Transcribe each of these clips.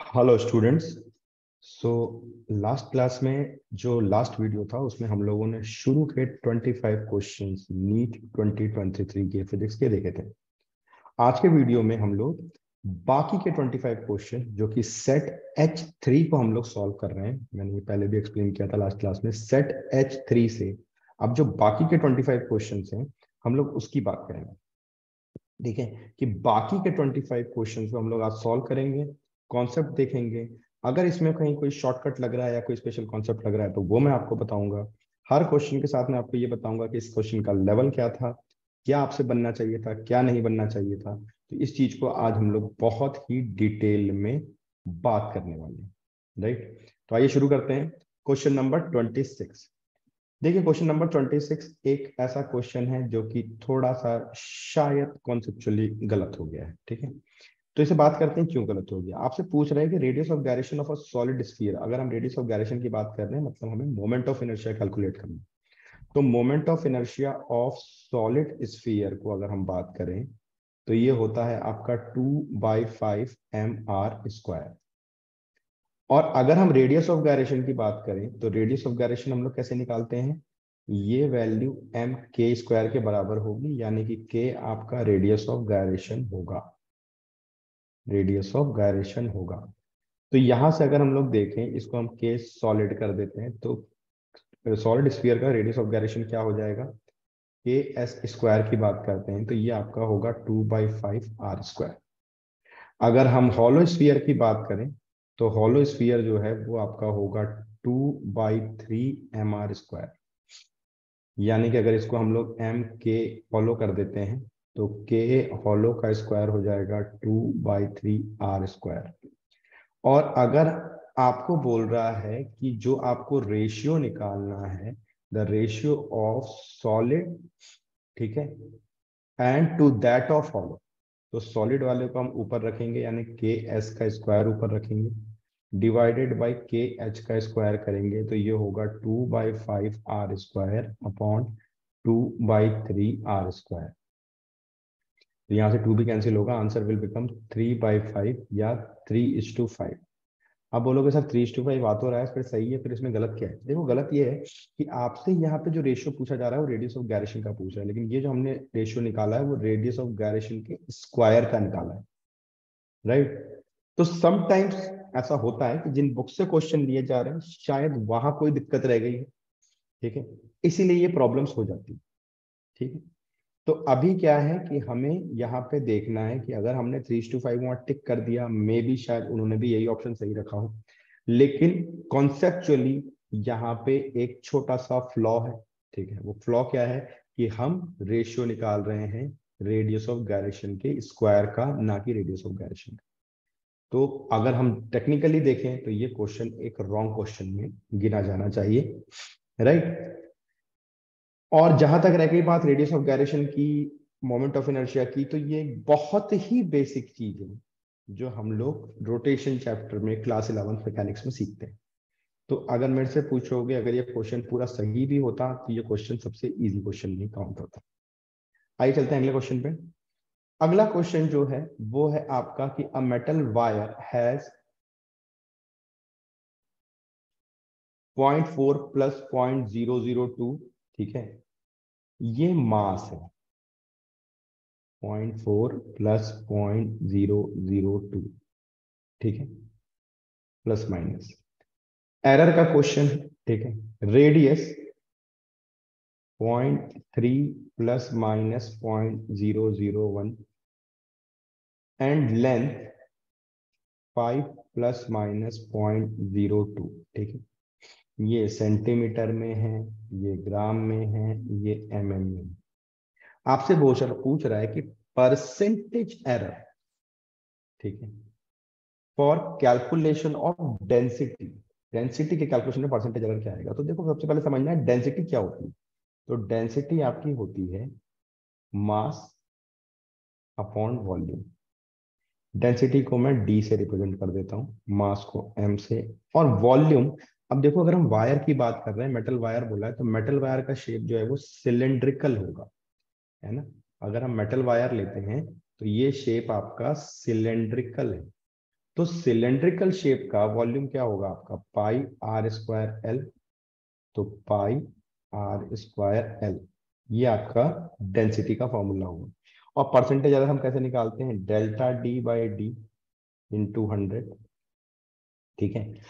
Hello students. So last class में जो last video था उसमें हम लोगों ने शुरू के 25 क्वेश्चंस नीट 2023 के फिजिक्स के देखे थे। आज के वीडियो में हम लोग बाकी के 25 क्वेश्चन जो कि सेट H3 को हम लोग सॉल्व कर रहे हैं। मैंने ये पहले भी एक्सप्लेन किया था लास्ट क्लास में। सेट H3 से अब जो बाकी के 25 क्वेश्चंस हैं हम लोग उसकी बात करेंगे। ठीक है कि बाकी के 25 क्वेश्चन को हम लोग आज सॉल्व करेंगे, कॉन्सेप्ट देखेंगे। अगर इसमें कहीं कोई शॉर्टकट लग रहा है या कोई स्पेशल कॉन्सेप्ट लग रहा है तो वो मैं आपको बताऊंगा। हर क्वेश्चन के साथ मैं आपको ये बताऊंगा कि इस क्वेश्चन का लेवल क्या था, क्या आपसे बनना चाहिए था, क्या नहीं बनना चाहिए था। तो इस चीज को आज हम लोग बहुत ही डिटेल में बात करने वाले हैं। राइट, तो आइए शुरू करते हैं। Question number 26। देखिए क्वेश्चन नंबर 26 एक ऐसा क्वेश्चन है जो कि थोड़ा सा शायद कॉन्सेप्चुअली गलत हो गया है। ठीक है, तो इसे बात करते हैं क्यों गलत हो गया। आपसे पूछ रहे हैं कि radius of gyration of a solid sphere. अगर हम रेडियस ऑफ गायरेशन की बात कर रहे हैं मतलब हमें मोमेंट ऑफ इनर्शिया कैलकुलेट करना है। तो moment of inertia of solid sphere को अगर हम बात करें तो ये होता है आपका 2/5 mr²। और अगर हम रेडियस ऑफ गायरेशन की बात करें तो रेडियस ऑफ गायरेशन हम लोग कैसे निकालते हैं, ये वैल्यू mk² के बराबर होगी, यानी कि k आपका रेडियस ऑफ गायरेशन होगा। रेडियस ऑफ गायरेशन होगा। तो यहां से अगर हम लोग देखें इसको हम k सॉलिड कर देते हैं तो सॉलिड स्फीयर का रेडियस ऑफ गायरेशन क्या हो जाएगा, ks² की बात करते हैं तो ये आपका होगा 2/5r²। अगर हम हॉलो स्फीयर की बात करें तो हॉलो स्फीयर जो है वो आपका होगा 2/3mr²। यानी कि अगर इसको हम लोग k हॉलो कर देते हैं तो k हॉलो का स्क्वायर हो जाएगा 2/3r²। और अगर आपको बोल रहा है कि जो आपको रेशियो निकालना है, द रेशियो ऑफ सॉलिड, ठीक है, and to that of hollow, तो सॉलिड वाले को हम ऊपर रखेंगे यानी के एस का स्क्वायर ऊपर रखेंगे, डिवाइडेड बाई के एच का स्क्वायर करेंगे तो ये होगा 2/5r² अपॉन 2/3r²। तो यहाँ से 2 भी कैंसिल होगा, आंसर विल बिकम 3/5 या 3:5। आप बोलोगे सर 3:5 आ तो रहा है फिर सही है, फिर इसमें गलत क्या है। देखो गलत ये है कि आपसे यहाँ पे जो रेशियो पूछा जा रहा है वो रेडियस ऑफ गायरेशन का पूछ रहा है, लेकिन ये जो हमने रेशियो निकाला है वो रेडियस ऑफ गायरेशन के स्क्वायर का निकाला है। राइट, तो समटाइम्स ऐसा होता है कि जिन बुक से क्वेश्चन लिए जा रहे हैं शायद वहां कोई दिक्कत रह गई है। ठीक है, इसीलिए ये प्रॉब्लम्स हो जाती है। ठीक है, तो अभी क्या है कि हमें यहाँ पे देखना है कि अगर हमने 3:5 वहां टिक कर दिया, मे बी शायद उन्होंने भी यही ऑप्शन सही रखा हो, लेकिन कॉन्सेप्चुअली यहाँ पे एक छोटा सा फ्लॉ है। ठीक है, वो फ्लॉ क्या है कि हम रेशियो निकाल रहे हैं रेडियस ऑफ गायरेशन के स्क्वायर का, ना कि रेडियस ऑफ गायरेशन का। तो अगर हम टेक्निकली देखें तो ये क्वेश्चन एक रॉन्ग क्वेश्चन में गिना जाना चाहिए। राइट, और जहां तक रह गई बात रेडियस ऑफ गायरेशन की, मोमेंट ऑफ इनर्शिया की, तो ये बहुत ही बेसिक चीज है जो हम लोग रोटेशन चैप्टर में क्लास 11 मैकेनिक्स में सीखते हैं। तो अगर मेरे से पूछोगे अगर ये क्वेश्चन पूरा सही भी होता तो ये क्वेश्चन सबसे इजी क्वेश्चन नहीं काउंट होता। आइए चलते हैं अगले क्वेश्चन पे। अगला क्वेश्चन जो है वो है आपका कि a metal wire has 0.4 plus 0.002, ठीक है, ये मास है। 0.4 प्लस 0.002, ठीक है, प्लस माइनस एरर का क्वेश्चन है। ठीक है, radius 0.3 plus minus 0.001 and length 5 plus minus 0.02। ठीक है, ये सेंटीमीटर में है, ये ग्राम में है, ये mm में है। आपसे पूछ रहा है कि परसेंटेज एरर, ठीक है, for calculation of density. Density के कैलकुलेशन में परसेंटेज एरर क्या आएगा। तो देखो सबसे पहले समझना है डेंसिटी क्या होती है। तो डेंसिटी आपकी होती है मास अपॉन वॉल्यूम। डेंसिटी को मैं d से रिप्रेजेंट कर देता हूँ, मास को m से, और वॉल्यूम। अब देखो अगर हम वायर की बात कर रहे हैं, मेटल वायर बोला है, तो मेटल वायर का शेप जो है वो सिलेंड्रिकल होगा, है ना। अगर हम मेटल वायर लेते हैं तो ये शेप आपका सिलेंड्रिकल है। तो सिलेंड्रिकल शेप का वॉल्यूम क्या होगा आपका, पाई आर स्क्वायर एल। तो पाई आर स्क्वायर एल, ये आपका डेंसिटी का फॉर्मूला होगा। और परसेंटेज अगर हम कैसे निकालते हैं, delta D by D into 100। ठीक है,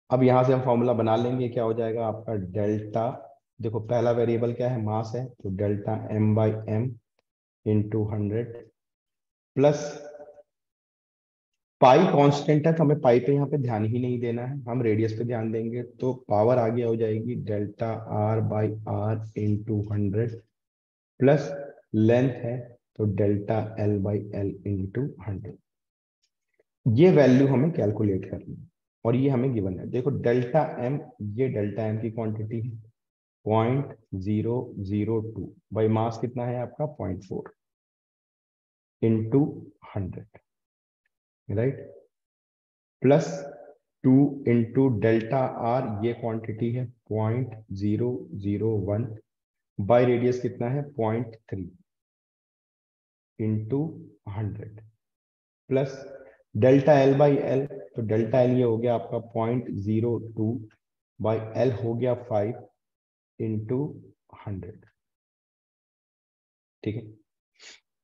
अब यहां से हम फॉर्मूला बना लेंगे, क्या हो जाएगा आपका डेल्टा, देखो पहला वेरिएबल क्या है, मास है, तो delta M by M into 100 plus pi constant है, तो हमें पाई पे यहाँ पे ध्यान ही नहीं देना है, हम रेडियस पे ध्यान देंगे। तो पावर आगे हो जाएगी delta R by R into 100 plus length है, तो delta L by L into 100। ये वैल्यू हमें कैलकुलेट करनी है और ये हमें गिवन है। देखो डेल्टा एम, ये डेल्टा एम की क्वांटिटी है 0.002 बाई मास कितना है आपका 0.4 into 100, right, plus 2 into delta R, ये क्वांटिटी है 0.001 बाई रेडियस कितना है 0.3 into 100 plus delta L by L, तो डेल्टा एल ये हो गया आपका 0.02 बाई एल हो गया 5 इंटू 100। ठीक है,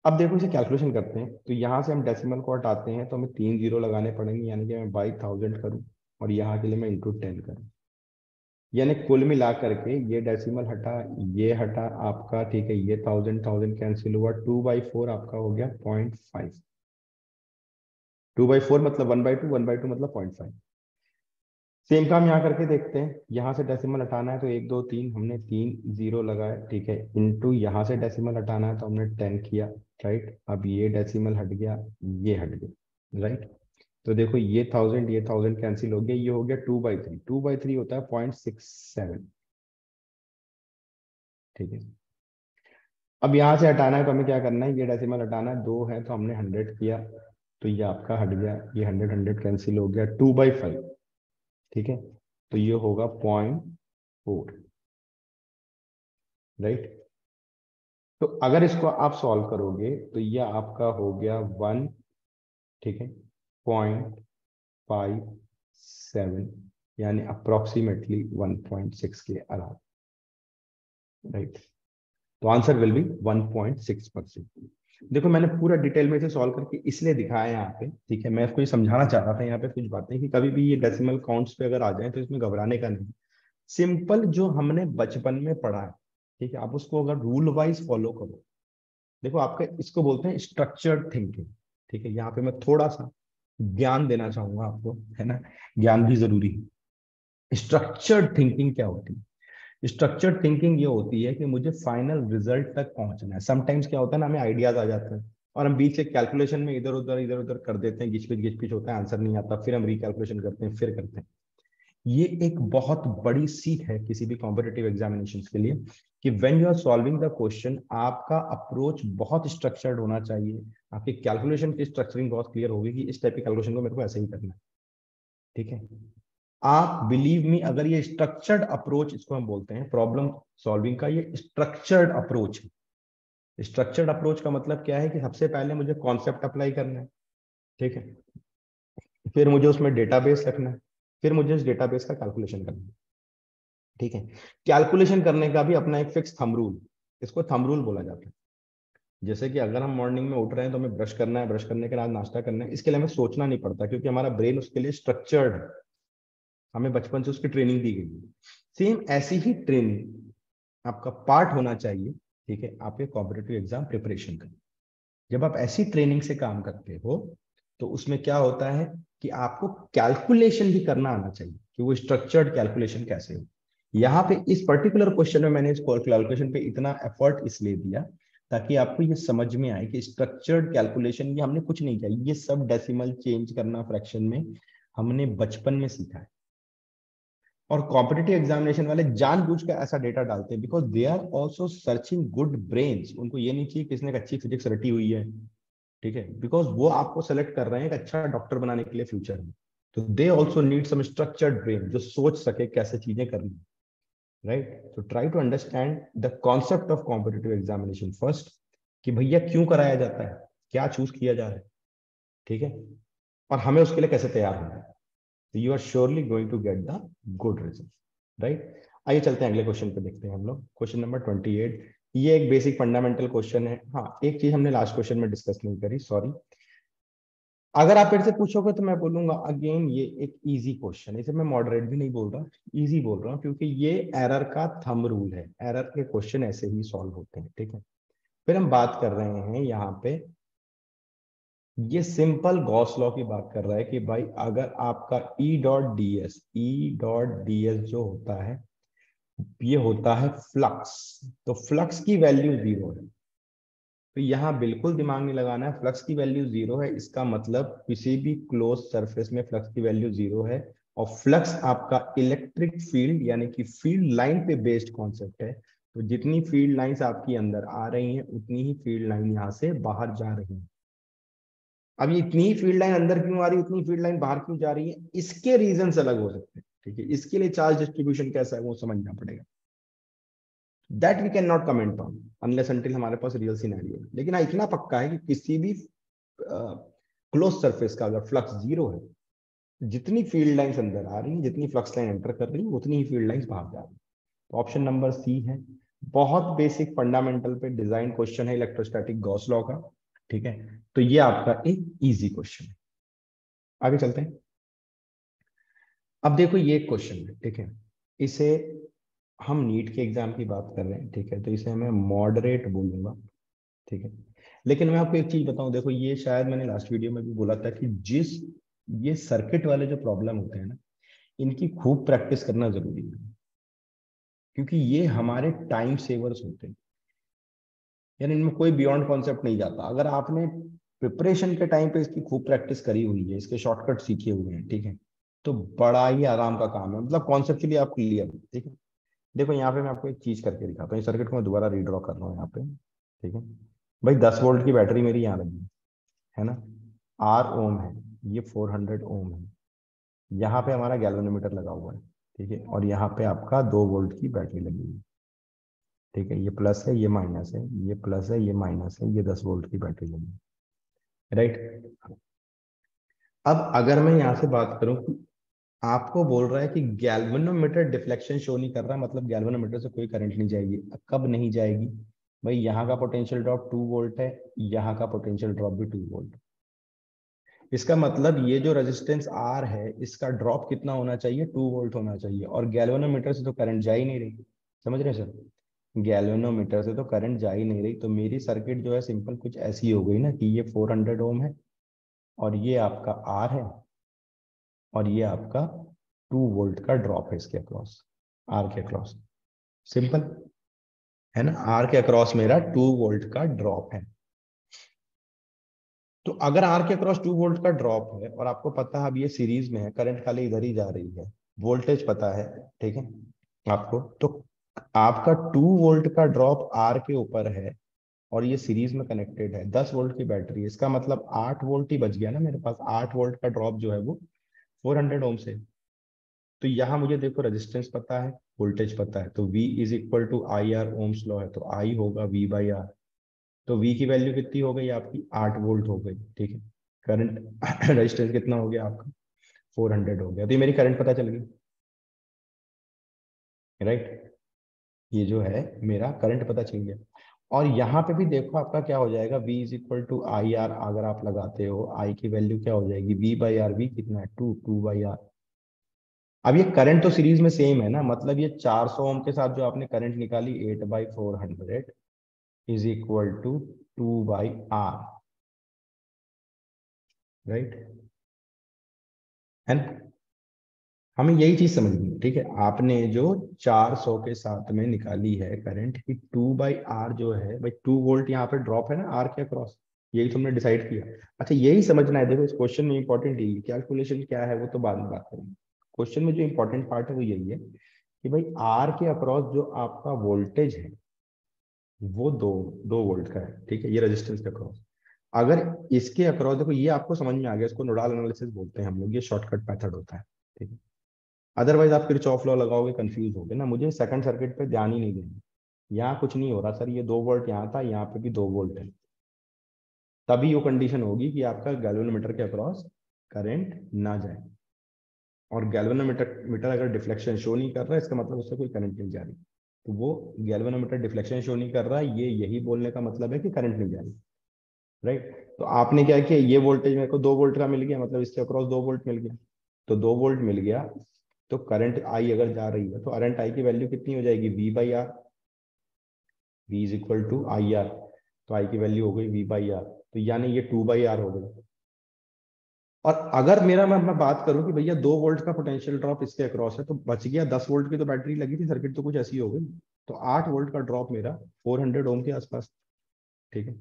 अब देखो इसे कैलकुलेशन करते हैं, तो यहाँ से हम डेसिमल को हटाते हैं तो हमें 3 जीरो लगाने पड़ेंगे, यानी कि मैं बाई 1000 करूँ और यहाँ के लिए मैं इंटू 10 करूँ, यानी कुल मिला करके ये डेसिमल हटा, ये हटा आपका, ठीक है, ये 1000 कैंसिल हुआ, 2/4 आपका हो गया 0.5। 2/4 मतलब 1/2, 1/2 मतलब 0.5। सेम काम यहाँ करके देखते हैं, यहाँ से डेसिमल हटाना है तो 1 2 3, हमने 3 जीरो लगाए, ठीक है, इनटू यहाँ से डेसिमल हटाना है तो हमने 10 किया, राइट। अब ये डेसिमल हट गया, ये हट गया, राइट। तो देखो ये 1000 कैंसिल हो गया, ये हो गया 2/3, 2/3 होता है 0.67। ठीक है, अब यहाँ से हटाना है तो हमें क्या करना है, ये डेसिमल हटाना है, 2 है तो हमने 100 किया, तो ये आपका हट गया, ये 100 कैंसिल हो गया, 2/5। ठीक है, तो ये होगा 0.4, राइट। तो अगर इसको आप सॉल्व करोगे तो ये आपका हो गया 1, ठीक है, 0.57, यानी अप्रोक्सीमेटली 1.6 के अराउंड, राइट। तो आंसर विल बी 1.6%। देखो मैंने पूरा डिटेल में इसे सॉल्व करके इसलिए दिखाया है यहाँ पे, ठीक है, मैं इसको ये समझाना चाह रहा था यहाँ पे कुछ बातें, कि कभी भी ये डेसिमल काउंट्स पे अगर आ जाए तो इसमें घबराने का नहीं। सिंपल जो हमने बचपन में पढ़ा है, ठीक है, आप उसको अगर रूल वाइज फॉलो करो, देखो आपका इसको बोलते हैं स्ट्रक्चर्ड थिंकिंग। ठीक है, यहाँ पे मैं थोड़ा सा ज्ञान देना चाहूंगा आपको, है ना, ज्ञान भी जरूरी है। स्ट्रक्चर्ड थिंकिंग क्या होती है, स्ट्रक्चर्ड थिंकिंग ये होती है कि मुझे फाइनल रिजल्ट तक पहुंचना है। समटाइम्स क्या होता है ना, हमें आइडियाज आ जाते हैं और हम बीच से कैलकुलेशन में इधर उधर कर देते हैं, घिच पिच होता है, आंसर नहीं आता, फिर हम रिकैलकुलेशन करते हैं, फिर करते हैं। ये एक बहुत बड़ी सीख है किसी भी कॉम्पिटिटिव एग्जामिनेशन के लिए, कि when you are solving the question, आपका अप्रोच बहुत स्ट्रक्चर्ड होना चाहिए, आपकी कैलकुलेशन की स्ट्रक्चरिंग बहुत क्लियर होगी कि इस टाइप की कैलकुलेशन को मेरे को ऐसे ही करना है। ठीक है, आप बिलीव मी, अगर ये स्ट्रक्चर्ड अप्रोच, इसको हम बोलते हैं प्रॉब्लम सॉल्विंग का, ये स्ट्रक्चर्ड अप्रोच है। स्ट्रक्चर्ड अप्रोच का मतलब क्या है, कि सबसे पहले मुझे कॉन्सेप्ट अप्लाई करना है, ठीक है, फिर मुझे उसमें डेटाबेस रखना है, फिर मुझे इस डेटाबेस का कैलकुलेशन करना है। ठीक है, कैलकुलेशन करने का भी अपना एक फिक्स थंब रूल, इसको थंब रूल बोला जाता है। जैसे कि अगर हम मॉर्निंग में उठ रहे हैं तो हमें ब्रश करना है, ब्रश करने के बाद नाश्ता करना है, इसके लिए हमें सोचना नहीं पड़ता, क्योंकि हमारा ब्रेन उसके लिए स्ट्रक्चर्ड है, हमें बचपन से उसकी ट्रेनिंग दी गई है। सेम ऐसी ही ट्रेनिंग आपका पार्ट होना चाहिए, ठीक है, आपके कॉम्पिटिटिव एग्जाम प्रिपरेशन का। जब आप ऐसी ट्रेनिंग से काम करते हो तो उसमें क्या होता है, कि आपको कैलकुलेशन भी करना आना चाहिए, कि वो स्ट्रक्चर्ड कैलकुलेशन कैसे हो। यहाँ पे इस पर्टिकुलर क्वेश्चन में मैंने इस कैलकुलेशन पे इतना एफर्ट इसलिए दिया ताकि आपको ये समझ में आए कि स्ट्रक्चर्ड कैलकुलेशन, ये हमने कुछ नहीं किया, ये सब डेसिमल चेंज करना फ्रैक्शन में हमने बचपन में सीखा है। और कॉम्पिटिटिव एग्जामिनेशन वाले जानबूझकर ऐसा डेटा डालते हैं, because they are also searching good brains. उनको ये नहीं चाहिए किसने एक अच्छी फिजिक्स रटी हुई है, ठीक है, बिकॉज वो आपको सेलेक्ट कर रहे हैं एक अच्छा डॉक्टर बनाने के लिए फ्यूचर में। तो they also need some structured brain जो सोच सके कैसे चीजें करनी, राइट। तो try to understand the concept of competitive examination first, कि भैया क्यों कराया जाता है, क्या चूज किया जा रहा है, ठीक है। और हमें उसके लिए कैसे तैयार होना है, तो you are surely going to get the good result, right. आइए चलते हैं अगले क्वेश्चन पे, देखते हैं हम लोग क्वेश्चन नंबर 28। ये एक बेसिक फंडामेंटल क्वेश्चन है। हाँ, एक चीज हमने लास्ट क्वेश्चन में डिस्कस नहीं करी, सॉरी। अगर आप मेरे से पूछोगे तो मैं बोलूंगा अगेन ये एक इजी क्वेश्चन है, इसे मैं मॉडरेट भी नहीं बोल रहा, इजी बोल रहा हूँ, क्योंकि ये एरर का थंब रूल है, एरर के क्वेश्चन ऐसे ही सॉल्व होते हैं, ठीक है। फिर हम बात कर रहे हैं यहाँ पे, ये सिंपल गॉस लॉ की बात कर रहा है कि भाई अगर आपका ई डॉट डी एस जो होता है, ये होता है फ्लक्स, तो फ्लक्स की वैल्यू 0 है। तो यहाँ बिल्कुल दिमाग नहीं लगाना है, फ्लक्स की वैल्यू 0 है, इसका मतलब किसी भी क्लोज सरफेस में फ्लक्स की वैल्यू 0 है। और फ्लक्स आपका इलेक्ट्रिक फील्ड यानी कि फील्ड लाइन पे बेस्ड कॉन्सेप्ट है। तो जितनी फील्ड लाइंस आपकी अंदर आ रही हैं उतनी ही फील्ड लाइन यहाँ से बाहर जा रही है। अब ये इतनी ही फील्ड लाइन अंदर क्यों आ रही है, उतनी फील्ड लाइन बाहर क्यों जा रही है, इसके रीजन अलग हो सकते हैं, ठीक है। इसके लिए चार्ज डिस्ट्रीब्यूशन कैसा है वो समझना पड़ेगा, that we can not comment on unless until हमारे पास रियल सिनेरियो है। लेकिन हाँ, इतना पक्का है कि किसी भी क्लोज सरफेस का अगर फ्लक्स 0 है, जितनी फील्ड लाइंस अंदर आ रही हैं, जितनी फ्लक्स लाइन एंटर कर रही है, उतनी ही फील्ड लाइंस बाहर जा रही है। तो ऑप्शन नंबर सी है। बहुत बेसिक फंडामेंटल पे डिजाइन क्वेश्चन है इलेक्ट्रोस्टैटिक गॉस लॉ का, ठीक है। तो ये आपका एक इजी क्वेश्चन है। आगे चलते हैं। अब देखो ये एक क्वेश्चन है, ठीक है। इसे हम नीट के एग्जाम की बात कर रहे हैं, ठीक है, तो इसे मैं मॉडरेट बोलूंगा, ठीक है। लेकिन मैं आपको एक चीज बताऊं, देखो ये शायद मैंने लास्ट वीडियो में भी बोला था कि जिस ये सर्किट वाले जो प्रॉब्लम होते हैं ना, इनकी खूब प्रैक्टिस करना जरूरी है, क्योंकि ये हमारे टाइम सेवर्स होते हैं, यानी इनमें कोई बियॉन्ड कॉन्सेप्ट नहीं जाता। अगर आपने प्रिपरेशन के टाइम पे इसकी खूब प्रैक्टिस करी हुई है, इसके शॉर्टकट सीखे हुए हैं, ठीक है, तो बड़ा ही आराम का काम है, मतलब कॉन्सेप्चुअली आप क्लियर हो, ठीक है। देखो यहाँ पे मैं आपको एक चीज करके दिखाता हूँ, इस सर्किट को मैं दोबारा रीड्रॉ कर रहा हूँ यहाँ पे, ठीक है। भाई 10 वोल्ट की बैटरी मेरी यहाँ लगी है ना, आर ओम है, ये 400 ओम है, यहाँ पे हमारा गैल्वेनोमीटर लगा हुआ है, ठीक है, और यहाँ पे आपका 2 वोल्ट की बैटरी लगी हुई है, ठीक है। ये प्लस है, ये माइनस है, ये प्लस है, ये माइनस है, ये 10 वोल्ट की बैटरी लगी है, राइट। अब अगर मैं यहाँ से बात करूँ कि आपको बोल रहा है कि गैल्वेनोमीटर डिफ्लेक्शन शो नहीं कर रहा, मतलब गैल्वेनोमीटर से कोई करंट नहीं जाएगी। कब नहीं जाएगी भाई, यहाँ का पोटेंशियल ड्रॉप 2 वोल्ट है, यहाँ का पोटेंशियल ड्रॉप भी 2 वोल्ट। इसका मतलब ये जो रेजिस्टेंस आर है, इसका ड्रॉप कितना होना चाहिए, 2 वोल्ट होना चाहिए, और गैल्वेनोमीटर से तो करंट जा ही नहीं रही। समझ रहे हैं सर, गैल्वेनोमीटर से तो करंट जा ही नहीं रही, तो मेरी सर्किट जो है सिंपल कुछ ऐसी हो गई ना कि ये 400 ओम है, और ये आपका आर है, और ये आपका 2 वोल्ट का ड्रॉप है इसके अक्रॉस, आर के अक्रॉस। सिंपल है ना, आर के अक्रॉस मेरा 2 वोल्ट का ड्रॉप है। तो अगर आर के अक्रॉस 2 वोल्ट का ड्रॉप है, और आपको पता है अब ये सीरीज में है, करंट खाली इधर ही जा रही है, वोल्टेज पता है, ठीक है आपको, तो आपका 2 वोल्ट का ड्रॉप आर के ऊपर है, और ये सीरीज में कनेक्टेड है, 10 वोल्ट की बैटरी है, इसका मतलब 8 वोल्ट ही बच गया ना मेरे पास, 8 वोल्ट का ड्रॉप जो है वो 400 ओम से। तो यहाँ मुझे देखो रेजिस्टेंस पता है, वोल्टेज पता है, तो V is equal to I R, Ohm's law है, तो I होगा V बाई आर। तो V की वैल्यू कितनी हो गई आपकी, 8 वोल्ट हो गई, ठीक है। करंट रेजिस्टेंस कितना हो गया आपका, 400 हो गया, तो ये मेरी करंट पता चल गई, राइट। ये जो है मेरा करंट पता चल गया। और यहाँ पे भी देखो आपका क्या हो जाएगा, V is equal to I R, अगर आप लगाते हो I की वैल्यू क्या हो जाएगी, V बाई आर, V कितना है, 2 बाई आर। अब ये करंट तो सीरीज में सेम है ना, मतलब ये 400 ओम के साथ जो आपने करंट निकाली 8/400 is equal to 2/R, right. And हमें यही चीज समझनी है, ठीक है। आपने जो 400 के साथ में निकाली है करंट की 2/R जो है भाई, 2 वोल्ट यहाँ पे ड्रॉप है ना आर के अक्रॉस, यही तुमने डिसाइड किया। अच्छा यही समझना है, देखो इस क्वेश्चन में इंपॉर्टेंट यही, कैलकुलेशन क्या है वो तो बाद में बात करेंगे, क्वेश्चन में जो इंपॉर्टेंट पार्ट है वो यही है कि भाई आर के अक्रॉस जो आपका वोल्टेज है वो 2 वोल्ट का है, ठीक है, ये रेजिस्टेंस के अक्रॉस। अगर इसके अक्रॉस देखो, ये आपको समझ में आ गया, इसको नोडल एनालिसिस बोलते हैं हम लोग, ये शॉर्टकट मेथड होता है, ठीक है। अदरवाइज आप किरचॉफ लॉ लगाओगे कंफ्यूज होगे ना, मुझे सेकंड सर्किट पे ध्यान ही नहीं देना, यहाँ कुछ नहीं हो रहा सर, ये 2 वोल्ट यहाँ था, यहाँ पे भी 2 वोल्ट है, तभी वो कंडीशन होगी कि आपका गैल्वेनोमीटर के अक्रॉस करंट ना जाए। और गैल्वेनोमीटर अगर डिफ्लेक्शन शो नहीं कर रहा है, इसका मतलब उससे कोई करंट नहीं जा रही। तो वो गैल्वेनोमीटर डिफ्लेक्शन शो नहीं कर रहा है, ये यही बोलने का मतलब है कि करंट नहीं जा रही, राइट। तो आपने क्या किया, ये वोल्टेज मेरे को 2 वोल्ट का मिल गया, मतलब इसके अक्रॉस 2 वोल्ट मिल गया, तो 2 वोल्ट मिल गया। तो करंट आई अगर जा रही है तो करंट आई की वैल्यू कितनी हो जाएगी, V by R, V is equal to I R. तो आई की वैल्यू हो गई वी बाई आर, तो यानी ये 2/R हो गई। और अगर मेरा मैं बात करूं कि भैया 2 वोल्ट का पोटेंशियल ड्रॉप इसके अक्रॉस है, तो बच गया 10 वोल्ट की तो बैटरी लगी थी, सर्किट तो कुछ ऐसी हो गई। तो 8 वोल्ट का ड्रॉप मेरा 400 ओम के आसपास, ठीक है।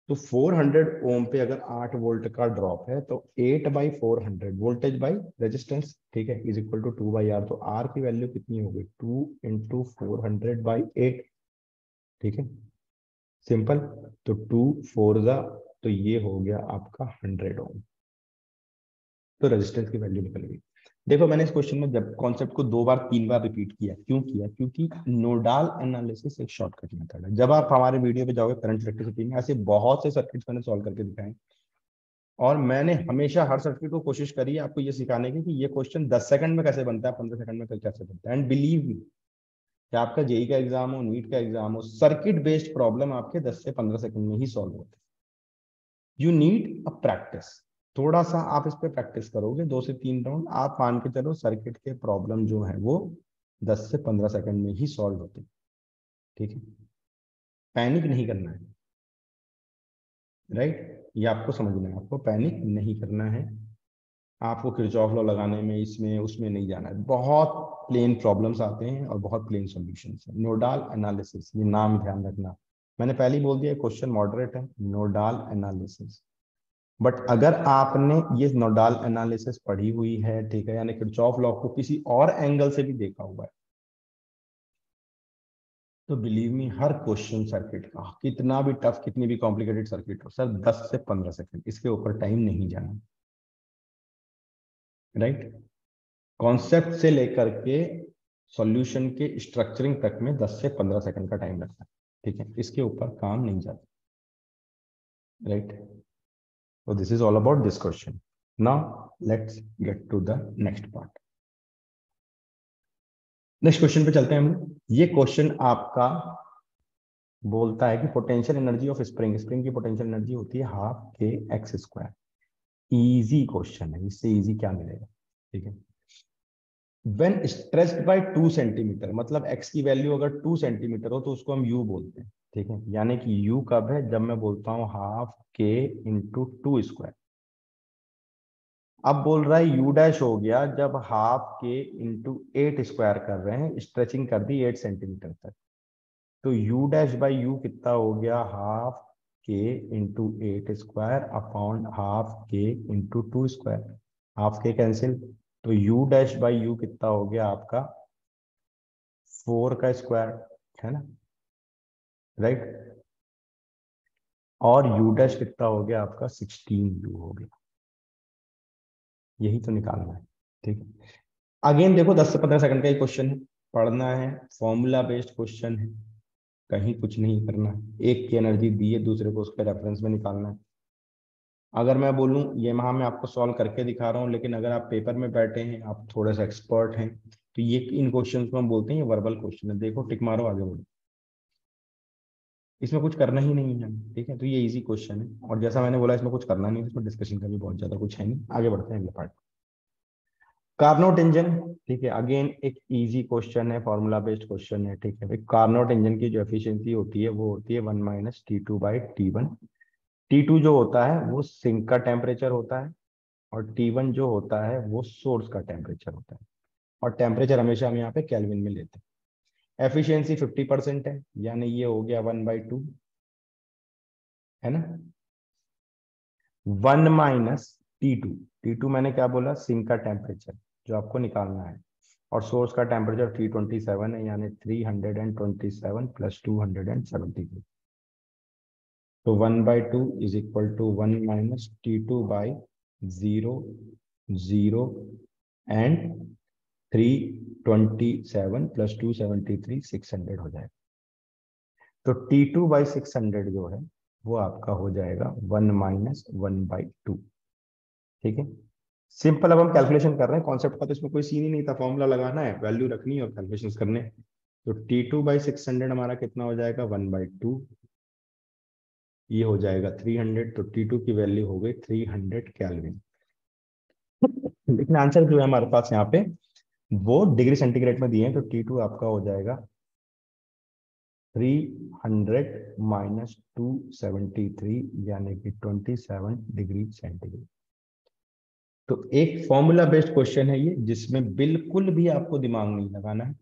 तो 400 ओम पे अगर 8 वोल्ट का ड्रॉप है तो 8/400 वोल्टेज बाई रेजिस्टेंस, ठीक है, इज इक्वल टू 2/R। तो आर की वैल्यू कितनी हो गई, 2 × 400/8, ठीक है, सिंपल। तो 2 4 तो ये हो गया आपका 100 ओम। तो रेजिस्टेंस की वैल्यू निकल गई। देखो मैंने इस क्वेश्चन में जब कॉन्सेप्ट को 2 बार 3 बार रिपीट किया, क्यों किया, क्योंकि नोडाल एनालिसिस एक शॉर्टकट मेथड है। जब आप हमारे वीडियो पे जाओगे करंट इलेक्ट्रिसिटी में, ऐसे बहुत से सर्किट्स मैंने सॉल्व करके दिखाए, और मैंने हमेशा हर सर्किट को कोशिश करी है आपको ये सिखाने की कि ये क्वेश्चन 10 सेकंड में कैसे बनता है, 15 सेकंड में कैसे बनता है। एंड बिलीव मी, कि आपका जेई का एग्जाम हो, नीट का एग्जाम हो, सर्किट बेस्ड प्रॉब्लम आपके 10 से 15 सेकंड में ही सॉल्व होते हैं। यू नीड अ प्रैक्टिस, थोड़ा सा आप इस पे प्रैक्टिस करोगे, 2 से 3 राउंड, आप मान के चलो सर्किट के प्रॉब्लम जो है वो 10 से 15 सेकंड में ही सॉल्व होते हैं, ठीक है। पैनिक नहीं करना है, राइट, ये आपको समझना है, आपको पैनिक नहीं करना है। आपको किरचॉफ लॉ लगाने में, इसमें उसमें नहीं जाना है। बहुत प्लेन प्रॉब्लम्स आते हैं और बहुत प्लेन सॉल्यूशंस है। नोडाल एनालिसिस, ये नाम ध्यान रखना, मैंने पहले ही बोल दिया क्वेश्चन मॉडरेट है, नोडाल एनालिसिस। बट अगर आपने ये नोडाल एनालिसिस पढ़ी हुई है, ठीक है, यानी किरचॉफ लॉ को किसी और एंगल से भी देखा हुआ है, तो बिलीव मी हर क्वेश्चन सर्किट का, कितना भी टफ, कितनी भी कॉम्प्लिकेटेड सर्किट हो, सर 10 से 15 सेकंड, इसके ऊपर टाइम नहीं जाना, राइट। कॉन्सेप्ट से लेकर के सॉल्यूशन के स्ट्रक्चरिंग तक में 10 से 15 सेकंड का टाइम लगता है, ठीक है, इसके ऊपर काम नहीं जाता, right. So this is all about this question. Now let's get to the next part. Next question पे चलते हैं हम लोग। ये क्वेश्चन आपका बोलता है कि potential energy of spring, spring की पोटेंशियल एनर्जी होती है हाफ के एक्स स्क्वायर। इजी क्वेश्चन है, इससे इजी क्या मिलेगा, ठीक है। व्हेन स्ट्रेच्ड बाय 2 सेंटीमीटर, मतलब एक्स की वैल्यू अगर 2 सेंटीमीटर हो तो उसको हम यू बोलते हैं, ठीक है। यानी कि यू कब है, जब मैं बोलता हूँ हाफ के इंटू 2 स्क्वायर। अब बोल रहा है यू डैश हो गया जब हाफ के इंटू 8 स्क्वायर कर रहे हैं, स्ट्रेचिंग कर दी 8 सेंटीमीटर तक। तो यू डैश बाई यू कितना हो गया, हाफ के इंटू 8 स्क्वायर अपॉन हाफ के इंटू 2 स्क्वायर, हाफ के कैंसिल। तो यू डैश बाई यू कितना हो गया आपका 4 का स्क्वायर, है ना, राइट। और यू डैश कितना हो गया आपका 16 यू हो गया, यही तो निकालना है, ठीक है। अगेन देखो 10 से 15 सेकंड का ही क्वेश्चन है, पढ़ना है, फॉर्मूला बेस्ड क्वेश्चन है, कहीं कुछ नहीं करना है। एक की एनर्जी दी है, दूसरे को उसके रेफरेंस में निकालना है। अगर मैं बोलूं ये वहां मैं आपको सॉल्व करके दिखा रहा हूं, लेकिन अगर आप पेपर में बैठे हैं, आप थोड़े से एक्सपर्ट हैं, तो ये इन क्वेश्चन को हम बोलते हैं ये वर्बल क्वेश्चन है। देखो टिक मारो, आगे बढ़ो, इसमें कुछ करना ही नहीं है, ठीक है। तो ये इजी क्वेश्चन है, और जैसा मैंने बोला इसमें कुछ करना नहीं है, इसमें डिस्कशन का भी बहुत ज्यादा कुछ है नहीं। आगे बढ़ते हैं अगले पार्ट। कार्नोट इंजन, ठीक है, अगेन एक इजी क्वेश्चन है, फॉर्मूला बेस्ड क्वेश्चन है, ठीक है भाई। कार्नोट इंजन की जो एफिशिएंसी होती है वो होती है 1 - T2/T1। T2 जो होता है वो सिंक का टेम्परेचर होता है, और T1 जो होता है वो सोर्स का टेम्परेचर होता है, और टेम्परेचर हमेशा हम यहाँ पे केल्विन में लेते हैं। एफिशिएंसी 50% है, यानी ये हो गया 1/2, है ना। 1 - T2, T2 मैंने क्या बोला, सिंक का टेम्परेचर जो आपको निकालना है, और सोर्स का टेम्परेचर 327 है, यानी 327 + 273। तो 1/2 is equal to 1 - T2/0 0 and 327 + 273 600 हो जाएगा। तो T2/600 जो है वो आपका हो जाएगा 1 - 1/2। ठीक है, सिंपल। अब हम कैलकुलेशन कर रहे हैं, कॉन्सेप्ट का तो इसमें कोई सीन ही नहीं था, फॉर्मूला लगाना है, वैल्यू रखनी है और कैलकुलेशन करने हैं। तो T2/600 हमारा कितना हो जाएगा, 1/2, ये हो जाएगा 300। तो T2 की वैल्यू हो गई 300 केल्विन। लेकिन आंसर जो है हमारे पास यहाँ पे वो डिग्री सेंटीग्रेड में दिए हैं, तो T2 आपका हो जाएगा 300 माइनस 273 यानी कि 27 डिग्री सेंटीग्रेड। तो एक फॉर्मूला बेस्ड क्वेश्चन है ये, जिसमें बिल्कुल भी आपको दिमाग नहीं लगाना है,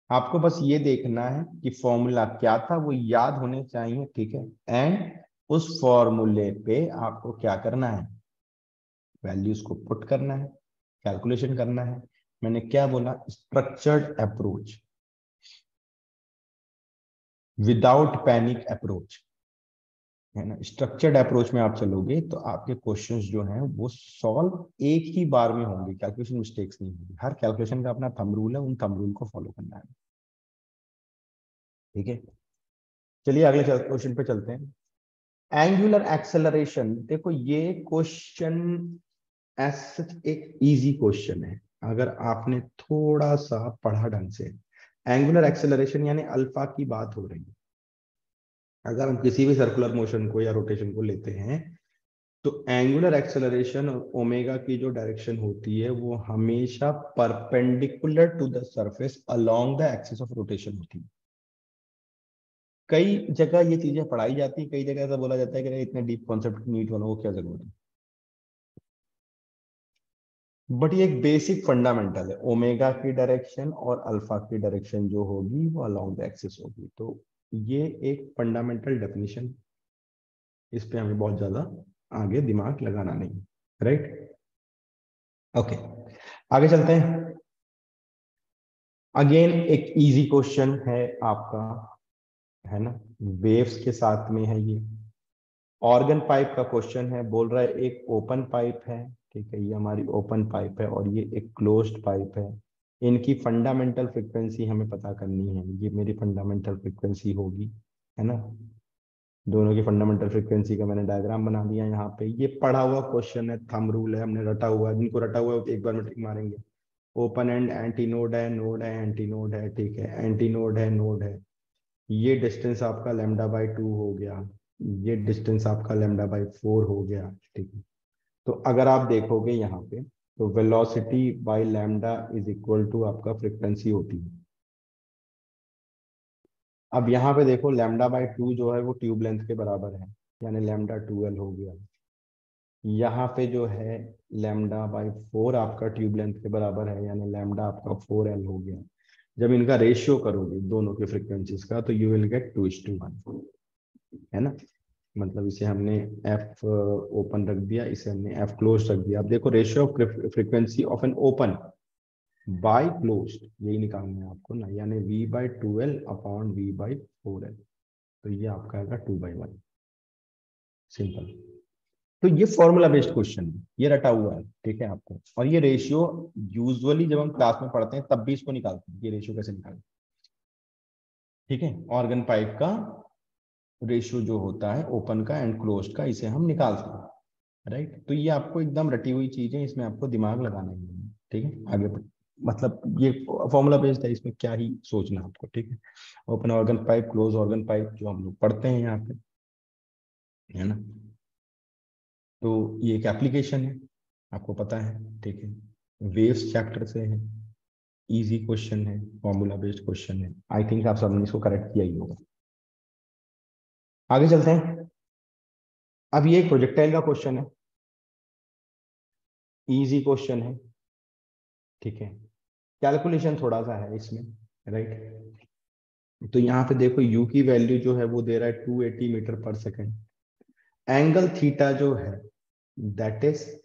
आपको बस ये देखना है कि फॉर्मूला क्या था, वो याद होने चाहिए, ठीक है। एंड उस फॉर्मूले पे आपको क्या करना है, वैल्यूज को पुट करना है, कैलकुलेशन करना है। मैंने क्या बोला, structured approach, without panic approach, है ना। स्ट्रक्चर्ड अप्रोच में आप चलोगे तो आपके क्वेश्चंस जो हैं वो सॉल्व एक ही बार में होंगे, कैलकुलेशन मिस्टेक्स नहीं होंगी। हर कैलकुलेशन का अपना थंब रूल है, उन थंब रूल को फॉलो करना है, ठीक है। चलिए अगले क्वेश्चन पे चलते हैं। एंगुलर एक्सेलरेशन, देखो ये क्वेश्चन ऐसा एक इजी क्वेश्चन है अगर आपने थोड़ा सा पढ़ा ढंग से। एंगुलर एक्सेलरेशन यानी अल्फा की बात हो रही है। अगर हम किसी भी सर्कुलर मोशन को या रोटेशन को लेते हैं, तो एंगुलर एक्सेलरेशन और ओमेगा की जो डायरेक्शन होती है वो हमेशा perpendicular to the surface along the axis of rotation होती है। कई जगह ये चीजें पढ़ाई जाती है, कई जगह ऐसा बोला जाता है कि इतने डीप कॉन्सेप्ट नीट वालों को क्या जरूरत है, बट ये एक बेसिक फंडामेंटल है। ओमेगा की डायरेक्शन और अल्फा की डायरेक्शन जो होगी वो अलोंग द एक्सिस होगी। तो ये एक फंडामेंटल डेफिनेशन, इस पे हमें बहुत ज्यादा आगे दिमाग लगाना नहीं, राइट। ओके, आगे चलते हैं। अगेन एक इजी क्वेश्चन है आपका, है ना, वेव्स के साथ में है ये। ऑर्गन पाइप का क्वेश्चन है, बोल रहा है एक ओपन पाइप है, ठीक है, ये हमारी ओपन पाइप है और ये एक क्लोज्ड पाइप है। इनकी फंडामेंटल फ्रीक्वेंसी हमें पता करनी है, ये मेरी फंडामेंटल फ्रीक्वेंसी होगी, है ना। दोनों की फंडामेंटल फ्रीक्वेंसी का मैंने डायग्राम बना दिया यहाँ पे। ये पढ़ा हुआ क्वेश्चन है, थंब रूल है, हमने रटा हुआ है। जिनको रटा हुआ है एक बार में टिक मारेंगे। ओपन एंड एंटी नोड है, नोड है, एंटी नोड है, ठीक है, एंटी नोड है, नोड है। ये डिस्टेंस आपका λ/2 हो गया, ये डिस्टेंस आपका λ/4 हो गया, ठीक है। तो अगर आप देखोगे यहाँ पे, तो velocity by lambda is equal to आपका फ्रीक्वेंसी होती है। अब यहाँ पे देखो λ/2 जो है वो ट्यूब लेंथ के बराबर है, यानी λ2L हो गया। यहाँ पे जो है λ/4 आपका ट्यूब लेंथ के बराबर है, यानी लैम्डा आपका 4L हो गया। जब इनका रेशियो करोगे दोनों के फ्रीक्वेंसीज का, तो यू विल गेट 2:1, है ना। मतलब इसे हमने एफ ओपन रख दिया, इसे हमने एफ क्लोज रख दिया। अब देखो ratio of frequency of an open by closed, यही निकालना है आपको ना, यानी V/2L अपॉन V/4L। तो ये आपका आएगा 2/1, सिंपल। तो ये फॉर्मूला बेस्ड क्वेश्चन है, ये रटा हुआ है, ठीक है आपको। और ये रेशियो यूजुअली जब हम क्लास में पढ़ते हैं तब भी इसको निकालते हैं, ये रेशियो कैसे निकालते हैं, ठीक है। ऑर्गन पाइप का रेशियो जो होता है ओपन का एंड क्लोज्ड का, इसे हम निकालते हैं, राइट। तो ये आपको एकदम रटी हुई चीज है, इसमें आपको दिमाग लगाना ही नहीं है, ठीक है। आगे मतलब ये फॉर्मूला बेस्ड है, इसमें क्या ही सोचना आपको, ठीक है। Open organ pipe, close organ pipe जो हम लोग पढ़ते हैं यहाँ पे, है ना। तो ये एक एप्लीकेशन है, आपको पता है, ठीक है। वेव्स चैप्टर से है, इजी क्वेश्चन है, फॉर्मूला बेस्ड क्वेश्चन है। आई थिंक आप सबने इसको करेक्ट किया ही होगा। आगे चलते हैं। अब ये एक प्रोजेक्टाइल का क्वेश्चन है, इजी क्वेश्चन है, ठीक है। कैलकुलेशन थोड़ा सा है इसमें, राइट। तो यहाँ पे देखो यू की वैल्यू जो है वो दे रहा है 280 मीटर पर सेकेंड। एंगल थीटा जो है दैट इज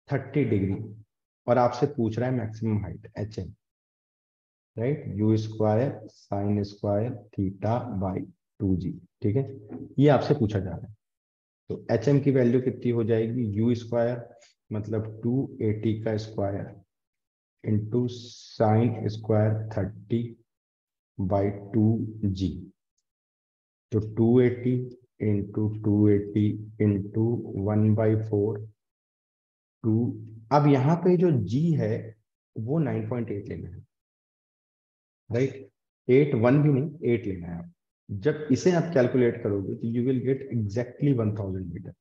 30 डिग्री, और आपसे पूछ रहा है maximum height HM, right. U² sin² θ/2g, ठीक है, ये आपसे पूछा जा रहा है। तो HM की वैल्यू कितनी हो जाएगी, U² मतलब 280 का स्क्वायर इंटू sin²30/2g। तो 280 इंटू 280 इंटू 1/4 2। अब यहाँ पे जो g है वो 9.8 लेना है, राइट। 8 1 भी नहीं, 8 लेना है आप। जब इसे आप कैलकुलेट करोगे तो you will get exactly 1000 metre.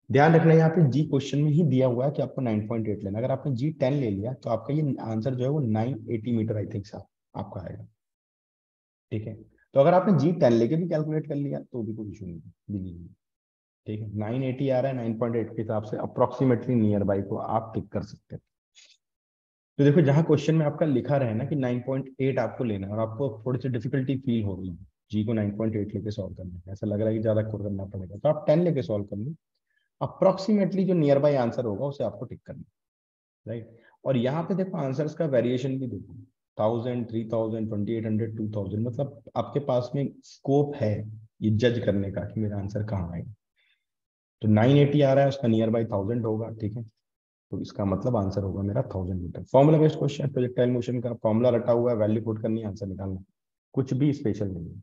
ध्यान रखना यहाँ पे जी क्वेश्चन में ही दिया हुआ है कि आपको 9.8 लेना। अगर आपने जी 10 ले लिया तो आपका ये आंसर जो है वो 980 मीटर आई थिंक सा आपका आएगा, ठीक है। तो अगर आपने जी 10 लेके भी कैलकुलेट कर लिया तो भी कोई इशू नहीं, बिलीव। ठीक है, 980 आ रहा है, 9.8 के हिसाब से अप्रोक्सीमेटली नियर बाई को आप टिक कर सकते हैं। तो देखो जहां क्वेश्चन में आपका लिखा रहे ना कि 9.8 आपको लेना है और आपको थोड़ी सी डिफिकल्टी फील हो रही है जी को 9.8 लेके सॉल्व करना है, ऐसा लग रहा है कि ज्यादा करना पड़ेगा, तो आप 10 लेके सॉल्व कर लो। अप्रोक्सीमेटली जो नियर बाई आंसर होगा उसे आपको टिक करना, राइट। और यहाँ पे देखो आंसर्स का वेरिएशन भी देखो, 1000, 3000, 2800, 2000, मतलब आपके पास में स्कोप है ये जज करने का कि मेरा आंसर कहाँ आएगा। तो 980 आ रहा है, उसका नियर बाई 1000 होगा, ठीक है। तो इसका मतलब आंसर होगा मेरा 1000 metre. Formula based question, projectile motion का फॉर्मूला रटा हुआ है, वैल्यू पुट करनी है, आंसर निकालना, कुछ भी स्पेशल नहीं है।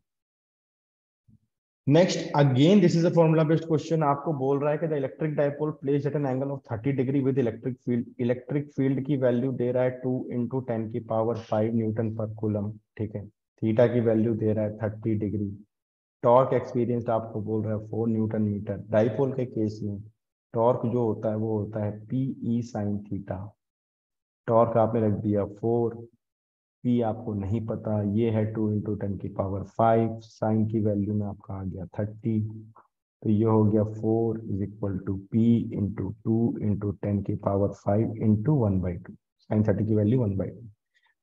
Next again this is a formula based question. आपको बोल रहा है कि the electric dipole placed at an angle of 30 degree with electric field. Electric field की वैल्यू दे रहा है 2 × 10⁵ न्यूटन पर कूलम, ठीक है। थीटा की वैल्यू दे रहा है 30 डिग्री। टॉर्क एक्सपीरियंस आपको बोल रहा है 4 न्यूटन मीटर। डायपोल के केस में टॉर्क जो होता है वो होता है P E sine theta. Torque आपने रख दिया 4, पी आपको नहीं पता, ये है 2 × 10⁵, साइन की वैल्यू में आपका आ गया 30, तो ये हो गया 4 = p × 2 × 10⁵ × 1/2। साइन 30 की वैल्यू 1/2।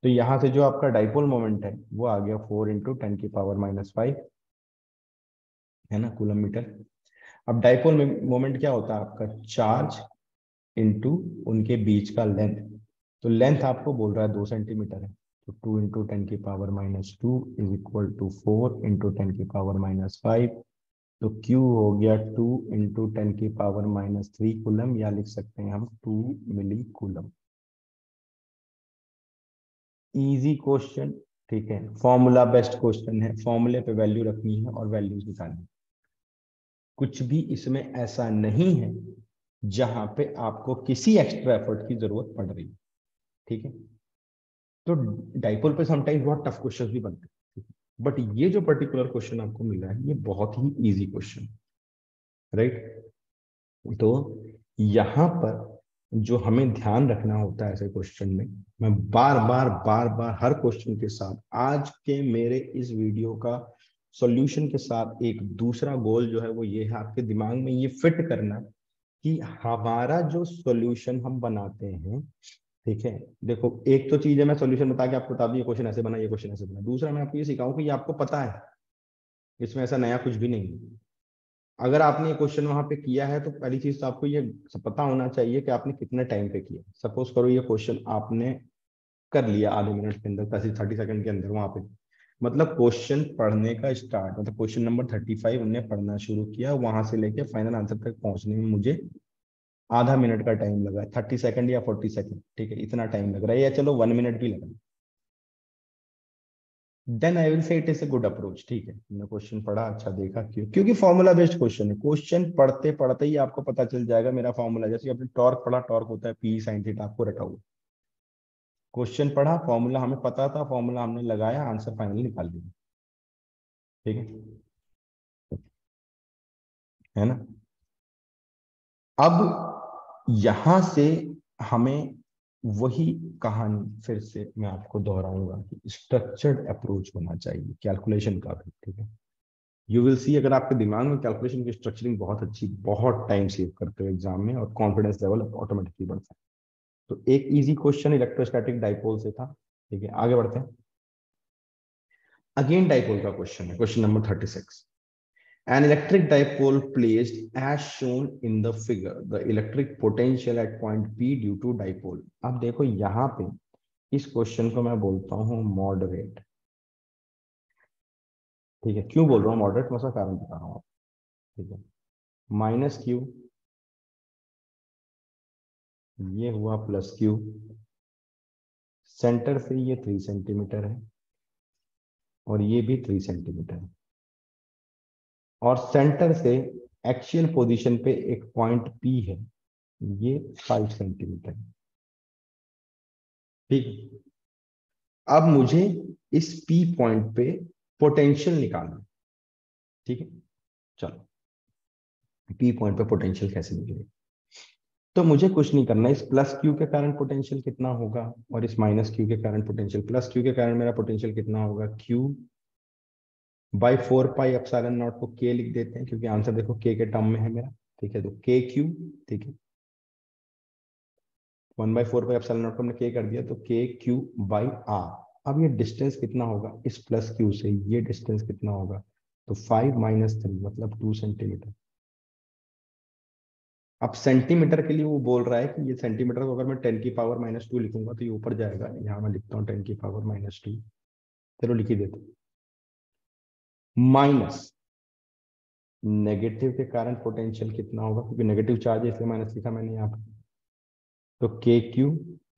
तो यहाँ से जो आपका डाइपोल मोमेंट है वो आ गया 4 × 10⁻⁵, है ना, कूलम मीटर। अब डाइपोल मोमेंट क्या होता है आपका, चार्ज इंटू उनके बीच का लेंथ। तो लेंथ आपको बोल रहा है 2 सेंटीमीटर है, तो 2 × 10⁻² = 4 × 10⁻⁵। तो Q हो गया 2 × 10⁻³ कूलम, या लिख सकते हैं हम 2 मिली कूलम। इजी क्वेश्चन, ठीक है, फॉर्मूला बेस्ड क्वेश्चन है, फॉर्मूले पे वैल्यू रखनी है और वैल्यूज निकालनी। कुछ भी इसमें ऐसा नहीं है जहां पे आपको किसी एक्स्ट्रा एफर्ट की जरूरत पड़ रही है, ठीक है। तो डाइपोल पे समटाइम्स बहुत टफ क्वेश्चन भी बनते हैं, बट ये जो पर्टिकुलर क्वेश्चन आपको मिला है ये बहुत ही इजी क्वेश्चन, राइट। तो यहाँ पर जो हमें ध्यान रखना होता है ऐसे क्वेश्चन में, मैं बार बार हर क्वेश्चन के साथ, आज के मेरे इस वीडियो का सॉल्यूशन के साथ एक दूसरा गोल जो है वो ये है, आपके दिमाग में ये फिट करना कि हमारा जो सॉल्यूशन हम बनाते हैं, ठीक है। देखो एक तो चीज है मैं सॉल्यूशन बता के आपको बता दूं ये क्वेश्चन ऐसे बना, ये क्वेश्चन ऐसे बना। दूसरा मैं आपको ये सिखाऊं कि ये आपको पता है, इसमें ऐसा नया कुछ भी नहीं है। अगर आपने ये क्वेश्चन वहां पे किया है तो पहली चीज तो आपको ये पता होना चाहिए कि आपने कितने टाइम पे किया। सपोज करो ये क्वेश्चन आपने कर लिया आधे मिनट के अंदर, 30 सेकंड के अंदर वहां पे, मतलब क्वेश्चन पढ़ने का स्टार्ट, मतलब क्वेश्चन नंबर 35 उनने पढ़ना शुरू किया, वहां से लेके फाइनल आंसर तक पहुंचने में मुझे आधा मिनट का टाइम लगा, 30 सेकंड या 40 सेकंड, ठीक है, इतना टाइम लग रहा है, या चलो 1 मिनट भी लगा, then I will say it is a good approach, ठीक है। मैंने क्वेश्चन पढ़ा, अच्छा देखा, क्यों, क्योंकि फॉर्मूला बेस्ड क्वेश्चन है। क्वेश्चन पढ़ते पढ़ते ही आपको पता चल जाएगा मेरा फॉर्मूला, जैसे आपने टॉर्क पढ़ा, टॉर्क होता है पी साइन थीटा, आपको रटा हुआ। क्वेश्चन पढ़ा, फॉर्मूला हमें पता था, फॉर्मूला हमने लगाया, आंसर फाइनल निकाल दिया, ठीक है ना। अब यहां से हमें वही कहानी फिर से मैं आपको दोहराऊंगा कि स्ट्रक्चर्ड अप्रोच होना चाहिए कैलकुलेशन का भी, ठीक है। यू विल सी, अगर आपके दिमाग में कैलकुलेशन की स्ट्रक्चरिंग बहुत अच्छी, बहुत टाइम सेव करते हो एग्जाम में, और कॉन्फिडेंस लेवल ऑटोमेटिकली बढ़ता है। तो एक इजी क्वेश्चन इलेक्ट्रोस्टैटिक डाइपोल से था, ठीक है, आगे बढ़ते हैं। अगेन डाइपोल का क्वेश्चन है, question number 36। An electric dipole placed as shown in the figure, the electric potential at point P due to dipole। अब देखो यहाँ पे इस क्वेश्चन को मैं बोलता हूँ मॉडरेट, ठीक है। क्यों बोल रहा हूँ मॉडरेट, मैं उसका कारण बता रहा हूँ, ठीक है। -Q, ये हुआ +Q, सेंटर से ये 3 सेंटीमीटर है और ये भी 3 सेंटीमीटर है, और सेंटर से एक्सियल पोजीशन पे एक पॉइंट P है, ये 5 सेंटीमीटर, ठीक है। अब मुझे इस पी पॉइंट पे पोटेंशियल निकालना, ठीक है। चलो, पी पॉइंट पे पोटेंशियल कैसे निकले, तो मुझे कुछ नहीं करना, इस प्लस क्यू के कारण पोटेंशियल कितना होगा और इस माइनस क्यू के कारण पोटेंशियल, प्लस क्यू के कारण मेरा पोटेंशियल कितना होगा, Q by 4 pi epsilon not को के लिख देते हैं क्योंकि आंसर देखो के के टर्म में है मेरा, ठीक है। तो के क्यू, ठीक है, 1/4 पाई एप्सिलॉन नॉट को हमने के कर दिया, तो के क्यू बाई आर। अब ये डिस्टेंस कितना होगा इस प्लस क्यू से, ये डिस्टेंस कितना होगा, तो 5 - 3 मतलब 2 सेंटीमीटर। अब सेंटीमीटर के लिए वो बोल रहा है कि ये सेंटीमीटर को अगर मैं 10⁻⁻² लिखूंगा तो ये ऊपर जाएगा, यहाँ मैं लिखता हूँ 10⁻², चलो लिख ही देते, माइनस नेगेटिव के कारण पोटेंशियल कितना होगा, क्योंकि नेगेटिव चार्ज है इसलिए माइनस लिखा मैंने यहाँ पे, तो के क्यू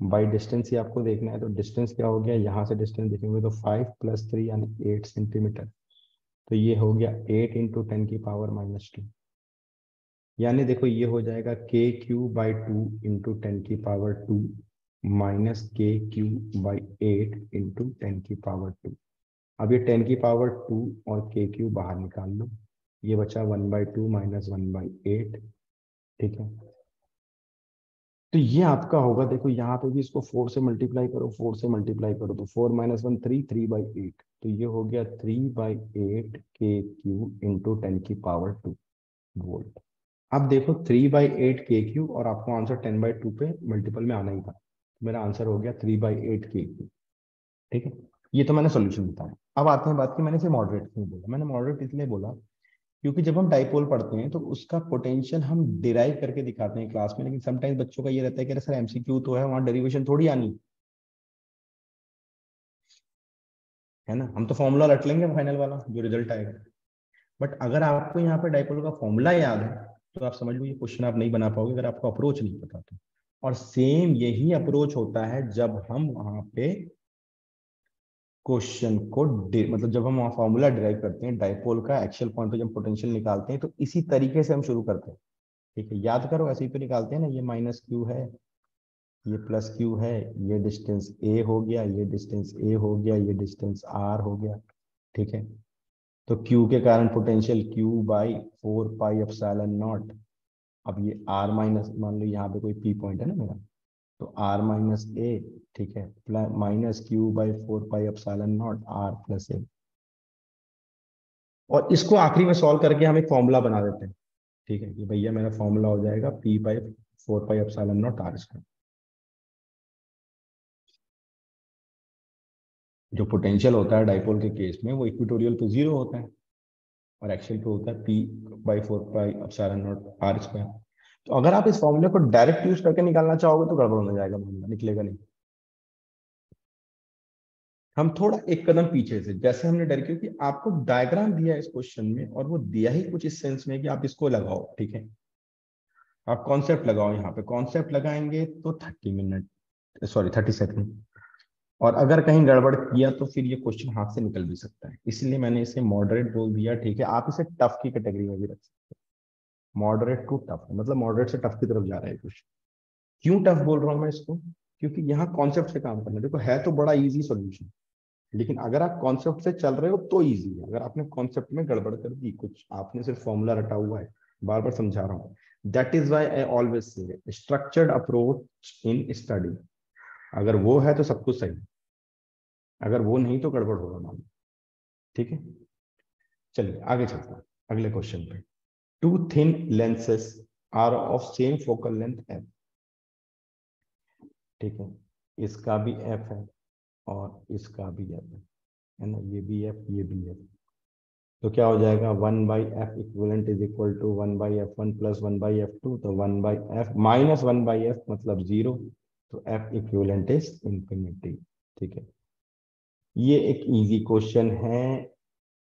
बाई डिस्टेंस ही आपको देखना है, तो डिस्टेंस क्या हो गया, यहाँ से डिस्टेंस देखेंगे तो 5 + 3 यानी 8 सेंटीमीटर, तो ये हो गया 8 × 10⁻², यानी देखो ये हो जाएगा के क्यू बाई 2 × 10⁻² माइनस के क्यू बाई 8 × 10⁻²। अब ये 10⁻² और के क्यू बाहर निकाल लो, ये बचा 1/2 - 1/8, ठीक है। तो ये आपका होगा, देखो यहाँ पे भी इसको 4 से मल्टीप्लाई करो, 4 से मल्टीप्लाई करो तो 4 - 1 3, 3/8, तो ये हो गया 3/8 के क्यू इंटू 10⁻² वोल्ट। अब देखो 3/8 के क्यू और आपको आंसर 10/2 पे मल्टीपल में आना ही था, मेरा आंसर हो गया 3/8 के क्यू, ठीक है। ये तो मैंने सोल्यूशन बताया। अब आते हैं बात की, मैंने इसे मॉडरेट क्यों बोला, मैंने मॉडरेट इसलिए बोला क्योंकि जब हम डाइपोल पढ़ते हैं तो उसका पोटेंशियल हम डिराइव करके दिखाते हैं क्लास में, लेकिन समटाइम्स बच्चों का ये रहता है कि अरे सर एमसीक्यू तो है, वहां डेरिवेशन थोड़ी आनी है ना, हम तो फॉर्मूला रट लेंगे फाइनल वाला जो रिजल्ट आएगा। बट अगर आपको यहाँ पे डाइपोल का फॉर्मूला याद है तो आप समझ लो ये क्वेश्चन आप नहीं बना पाओगे अगर आपको अप्रोच नहीं पता तो। और सेम यही अप्रोच होता है जब हम वहां पे क्वेश्चन को मतलब जब हम वहाँ फॉर्मूला डिराइव करते हैं डाइपोल का एक्चुअल पॉइंट पे जब पोटेंशियल निकालते हैं तो इसी तरीके से हम शुरू करते हैं, ठीक है। याद करो ऐसे ही तो निकालते हैं ना, ये माइनस क्यू है, ये प्लस क्यू है, ये डिस्टेंस ए हो गया, ये डिस्टेंस ए हो गया, ये डिस्टेंस आर हो गया, ठीक है। तो क्यू के कारण potential Q by 4 pi epsilon not. अब ये आर माइनस, मान लो यहाँ पे कोई पी पॉइंट है ना मेरा, तो आर माइनस ए, ठीक है, minus Q by 4 pi epsilon naught R plus A. और इसको आखिरी में सॉल्व करके हम एक फॉर्मूला बना देते हैं, ठीक है, कि भैया मेरा फॉर्मूला हो जाएगा P by 4 pi epsilon naught R square. जो पोटेंशियल होता है डाइपोल के केस में वो इक्वेटोरियल पे 0 होता है और एक्सियल पे होता है P/4 pi epsilon naught R square. तो अगर आप इस फॉर्मूले को डायरेक्ट यूज करके निकालना चाहोगे तो गड़बड़ हो जाएगा, मामला निकलेगा नहीं। हम थोड़ा एक कदम पीछे से, जैसे हमने डायरेक्ट, क्योंकि आपको डायग्राम दिया है इस क्वेश्चन में और वो दिया ही कुछ इस सेंस में कि आप इसको लगाओ, ठीक है। आप कॉन्सेप्ट लगाओ, यहाँ पे कॉन्सेप्ट लगाएंगे तो 30 मिनट, सॉरी 30 सेकंड, और अगर कहीं गड़बड़ किया तो फिर ये क्वेश्चन हाथ से निकल भी सकता है, इसलिए मैंने इसे मॉडरेट बोल दिया, ठीक है। आप इसे टफ की कैटेगरी में भी रख सकते हैं, मॉडरेट टू टफ, मतलब मॉडरेट से टफ की तरफ जा रहा है क्वेश्चन। क्यों टफ बोल रहा हूँ मैं इसको, क्योंकि यहाँ कॉन्सेप्ट से काम करना है। देखो है तो बड़ा इजी सॉल्यूशन, लेकिन अगर आप कॉन्सेप्ट से चल रहे हो तो इजी है, अगर आपने कॉन्सेप्ट में गड़बड़ कर दी, कुछ आपने सिर्फ फॉर्मूला रटा हुआ है, बार बार समझा रहा हूँ। That is why I always say structured approach in study, अगर वो है तो सब कुछ सही, अगर वो नहीं तो गड़बड़ होगा मामला, ठीक है। चलिए आगे चलते हैं अगले क्वेश्चन पे। Two thin lenses are of same focal length F, ठीक है, इसका भी एफ है और इसका भी एफ है ना, ये भी एफ ये भी एफ। तो क्या हो जाएगा, 1/f equivalent is equal to 1/f1 plus 1/f2, तो 1/f माइनस 1/f मतलब 0, तो f इक्वलेंट इज इंफिनिटी, ठीक है। ये एक इजी क्वेश्चन है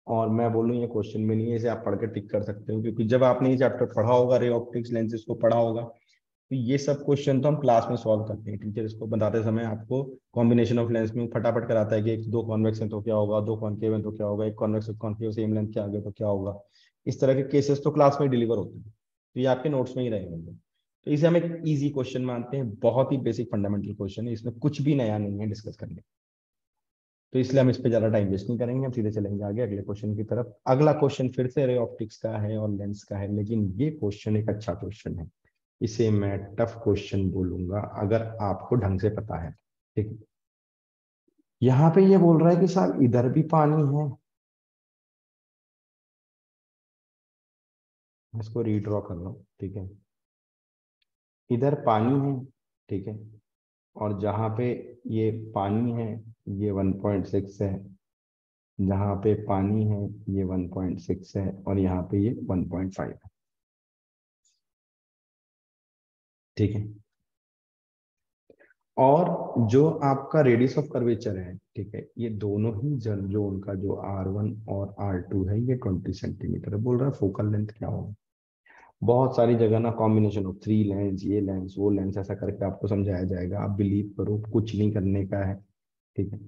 और मैं बोलूँ ये क्वेश्चन में नहीं है, इसे आप पढ़ के टिक कर सकते हो, क्योंकि जब आपने ये चैप्टर पढ़ा होगा, रे ऑप्टिक्स लेंसेज को पढ़ा होगा, तो ये सब क्वेश्चन तो हम क्लास में सॉल्व करते हैं। टीचर इसको बताते समय आपको कॉम्बिनेशन ऑफ लेंस में फटाफट कराता है कि एक दो कॉन्वेक्स हैं तो क्या होगा, दो कॉन्केव हैं तो क्या होगा, एक कॉन्वेक्स कॉन्केव सेम लेंथ के आगे तो क्या होगा। इस तरह के केसेस तो क्लास में डिलीवर होते हैं, तो ये आपके नोट्स में ही रहेंगे। तो इसे हम एक इजी क्वेश्चन मानते हैं, बहुत ही बेसिक फंडामेंटल क्वेश्चन है, इसमें कुछ भी नया नहीं है डिस्कस करने। तो इसलिए हम इस पे ज्यादा टाइम वेस्ट नहीं करेंगे, हम सीधे चलेंगे आगे अगले क्वेश्चन की तरफ। अगला क्वेश्चन फिर से रे ऑप्टिक्स का है और लेंस का है, लेकिन ये क्वेश्चन एक अच्छा क्वेश्चन है। इसे मैं टफ क्वेश्चन बोलूंगा अगर आपको ढंग से पता है। ठीक है, यहाँ पे ये बोल रहा है कि साहब इधर भी पानी है, इसको रीड्रॉ कर लो। ठीक है, इधर पानी है, ठीक है, और जहाँ पे ये पानी है ये 1.6 है, जहाँ पे पानी है ये 1.6 है, और यहाँ पे ये 1.5 है। ठीक है, और जो आपका रेडियस ऑफ कर्वेचर है, ठीक है, ये दोनों ही जो उनका जो R1 और R2 है ये 20 सेंटीमीटर है। बोल रहा है फोकल लेंथ क्या होगा। बहुत सारी जगह ना कॉम्बिनेशन ऑफ 3 लेंस, ये लेंस वो लेंस ऐसा करके आपको समझाया जाएगा। आप बिलीव करो कुछ नहीं करने का है। ठीक है,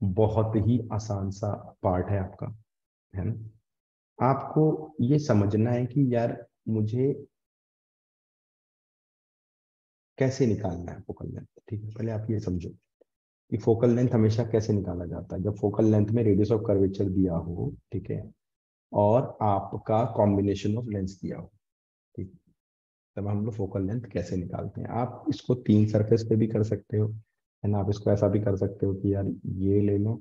बहुत ही आसान सा पार्ट है आपका, है ना। आपको ये समझना है कि यार मुझे कैसे निकालना है फोकल लेंथ। ठीक है, पहले आप ये समझो कि फोकल लेंथ हमेशा कैसे निकाला जाता है। जब फोकल लेंथ में रेडियस ऑफ कर्वेचर दिया हो, ठीक है, और आपका कॉम्बिनेशन ऑफ लेंस दिया हो, ठीक, तब हम लोग फोकल लेंथ कैसे निकालते हैं। आप इसको 3 सरफेस पे भी कर सकते हो, है ना। आप इसको ऐसा भी कर सकते हो कि यार ये ले लो,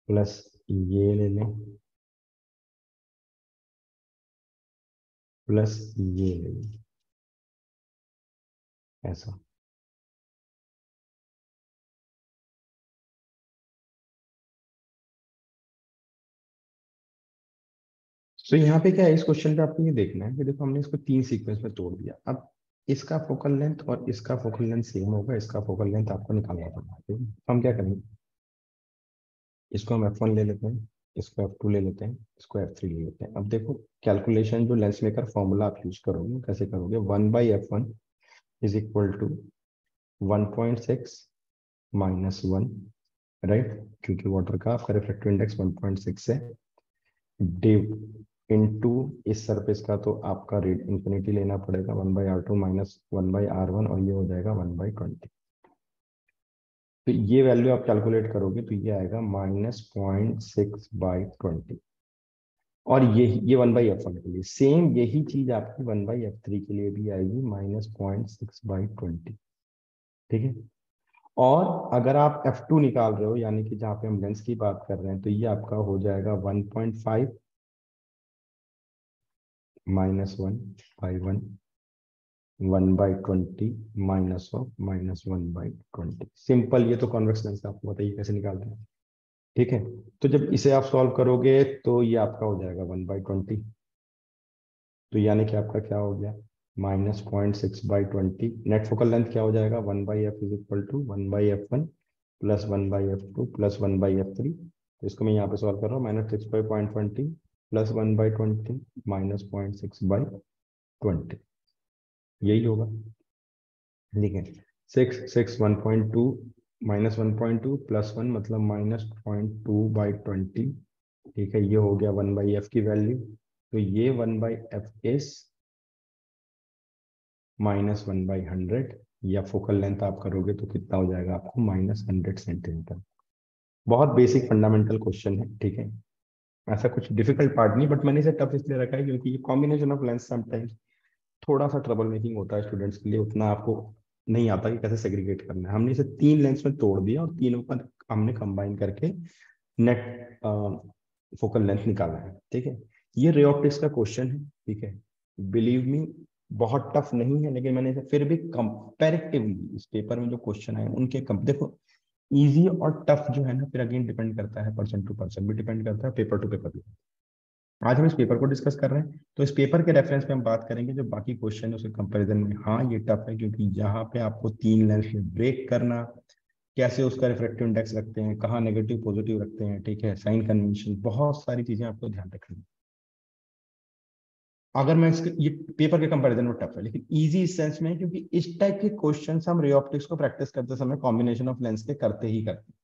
प्लस ये ले लो, प्लस ये ले लो, ऐसा। तो यहाँ पे क्या है, इस क्वेश्चन पे आपको ये देखना है कि देखो हमने इसको 3 सीक्वेंस में तोड़ दिया। अब इसका फोकल लेंथ और इसका फोकल लेंथ सेम होगा, इसका फोकल लेंथ आपको निकालना पड़ेगा। ठीक है? तो हम क्या करेंगे, इसको हम F1 ले लेते हैं, इसको F2 ले लेते हैं, इसको F3 ले लेते हैं। अब देखो कैलकुलेशन जो लेंस मेकर फॉर्मूला आप यूज करोगे कैसे करोगे, 1/F1 is equal to 1.6 -1, right, क्योंकि वाटर का आपका रिफ्रैक्टिव इंडेक्स 1.6 है, डिव इनटू इस सरफेस का तो आपका रेड इंफिनिटी लेना पड़ेगा 1/R2 -1/R1, और ये हो जाएगा 1/20। तो ये वैल्यू आप कैलकुलेट करोगे तो ये आएगा -0.6/20। और ये 1/F1 के लिए सेम यही चीज आपकी 1/F3 के लिए भी आएगी -0.6/20। ठीक है, और अगर आप F2 निकाल रहे हो, यानी कि जहाँ पे हम लेंस की बात कर रहे हैं, तो ये आपका हो जाएगा 1.5 -1/1, 1/20 -1/20। सिंपल, ये तो कॉन्वेक्स लेंस है, आपको बताइए कैसे निकालते हैं। ठीक है, तो जब इसे आप सॉल्व करोगे तो ये आपका हो जाएगा 1/20। तो यानी कि आपका क्या हो गया, -0.6/20। नेट फोकल लेंथ क्या हो जाएगा, 1/F is equal to 1/F1 plus 1/F2 plus 1/F3। तो इसको मैं यहाँ पे सॉल्व कर रहा हूँ, -6/20 प्लस 1/20 -0.6/20, यही होगा। ठीक है, 1.2 -1.2 +1 मतलब -0.2/20। ठीक है, ये हो गया 1/F की वैल्यू। तो ये 1/F इज -1/100, या फोकल लेंथ आप करोगे तो कितना हो जाएगा आपको, -100 सेंटीमीटर। बहुत बेसिक फंडामेंटल क्वेश्चन है। ठीक है, ऐसा कुछ डिफिकल्ट पार्ट नहीं, बट मैंने इसे टफ इसलिए रखा है क्योंकि ये कॉम्बिनेशन ऑफ लेंस समटाइम्स थोड़ा सा ट्रबल मेकिंग होता है स्टूडेंट्स के लिए, उतना आपको नहीं आता कि कैसे सेग्रीगेट करना है। हमने इसे 3 लेंस में तोड़ दिया और तीनों का हमने कंबाइन करके नेट फोकल लेंथ निकाला है। ठीक है, ये रे ऑप्टिक्स का क्वेश्चन है। ठीक है, बिलीव मी बहुत टफ नहीं है, लेकिन मैंने इसे फिर भी कंपैरेटिवली इस पेपर में जो क्वेश्चन आए उनके देखो, इजी और टफ जो है ना, फिर अगेन डिपेंड करता है, पर्सन टू पर्सन भी डिपेंड करता है, पेपर टू पेपर भी। आज हम इस पेपर को डिस्कस कर रहे हैं, तो इस पेपर के रेफरेंस पे हम बात करेंगे जो बाकी क्वेश्चन है उसके कंपैरिजन में। हाँ ये टफ है, क्योंकि यहाँ पे आपको 3 लेंस में ब्रेक करना, कैसे उसका रिफ्रैक्टिव इंडेक्स रखते हैं, कहाँ नेगेटिव पॉजिटिव रखते हैं, ठीक है, साइन कन्वेंशन, बहुत सारी चीजें आपको ध्यान रखनी है। अगर मैं इसके ये पेपर के कंपैरिजन में टफ है, लेकिन इजी इस सेंस में है क्योंकि इस टाइप के क्वेश्चन हम रे ऑप्टिक्स को प्रैक्टिस करते समय कॉम्बिनेशन ऑफ लेंस के करते ही करते हैं।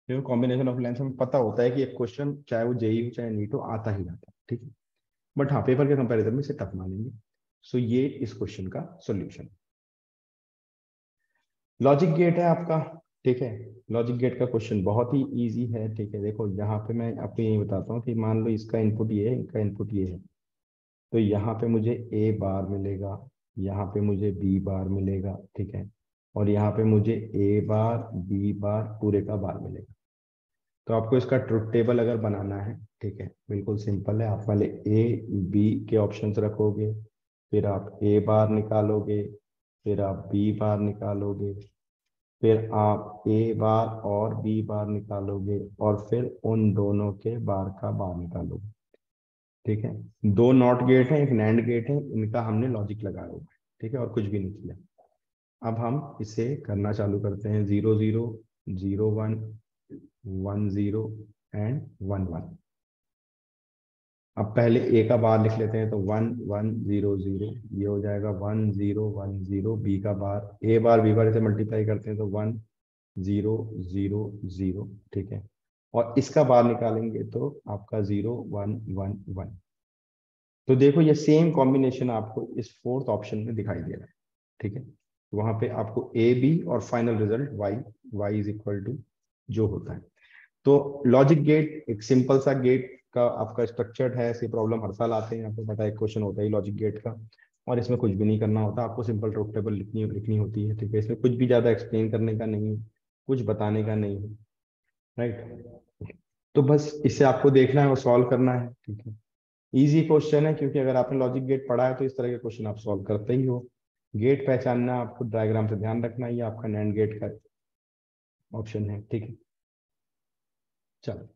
क्योंकि कॉम्बिनेशन ऑफ लेंस हमें पता होता है कि एक क्वेश्चन चाहे वो जेई हो चाहे नीट हो आता ही आता है। ठीक है, बट हाँ पेपर के कंपैरिजन में इसे टफ मानेंगे। सो ये इस क्वेश्चन का सॉल्यूशन। लॉजिक गेट है आपका, ठीक है। लॉजिक गेट का क्वेश्चन बहुत ही इजी है, ठीक है। देखो यहाँ पे मैं आपको यही बताता हूँ कि मान लो इसका इनपुट ये है, इनका इनपुट ये है, तो यहाँ पे मुझे ए बार मिलेगा, यहाँ पे मुझे बी बार मिलेगा, ठीक है, और यहाँ पे मुझे ए बार बी बार पूरे का बार मिलेगा। तो आपको इसका ट्रुथ टेबल अगर बनाना है, ठीक है, बिल्कुल सिंपल है। आप पहले ए बी के ऑप्शंस रखोगे, फिर आप ए बार निकालोगे, फिर आप बी बार निकालोगे, फिर आप ए बार और बी बार निकालोगे, और फिर उन दोनों के बार का बार निकालोगे, ठीक है। दो नॉट गेट है, एक नैंड गेट है, इनका हमने लॉजिक लगाया हुआ है, ठीक है, और कुछ भी नहीं किया। अब हम इसे करना चालू करते हैं, 0 0 0 1 1 0 एंड 1 1। अब पहले ए का बार लिख लेते हैं, तो 1 1 0 0, ये हो जाएगा 1 0 1 0। बी का बार, ए बार बी बार इसे मल्टीप्लाई करते हैं तो 1 0 0 0, ठीक है, और इसका बार निकालेंगे तो आपका 0 1 1 1। तो देखो ये सेम कॉम्बिनेशन आपको इस फोर्थ ऑप्शन में दिखाई दे रहा है, ठीक है। वहां पे आपको ए बी और final result Y, Y is equal to जो होता है। तो लॉजिक गेट एक सिंपल सा गेट का आपका स्ट्रक्चर्ड है, ऐसी प्रॉब्लम हर साल आते हैं, आपको पता है एक क्वेश्चन होता है लॉजिक गेट का, और इसमें कुछ भी नहीं करना होता, आपको सिंपल ट्रुथ टेबल लिखनी लिखनी होती है, ठीक है। इसमें कुछ भी ज्यादा एक्सप्लेन करने का नहीं, कुछ बताने का नहीं है, राइट। तो बस इसे आपको देखना है और सॉल्व करना है, ठीक है। इजी क्वेश्चन है, क्योंकि अगर आपने लॉजिक गेट पढ़ा है तो इस तरह के क्वेश्चन आप सॉल्व करते ही हो। गेट पहचानना आपको डायग्राम से ध्यान रखना, ये आपका नैंड गेट का ऑप्शन है, ठीक है। चलो,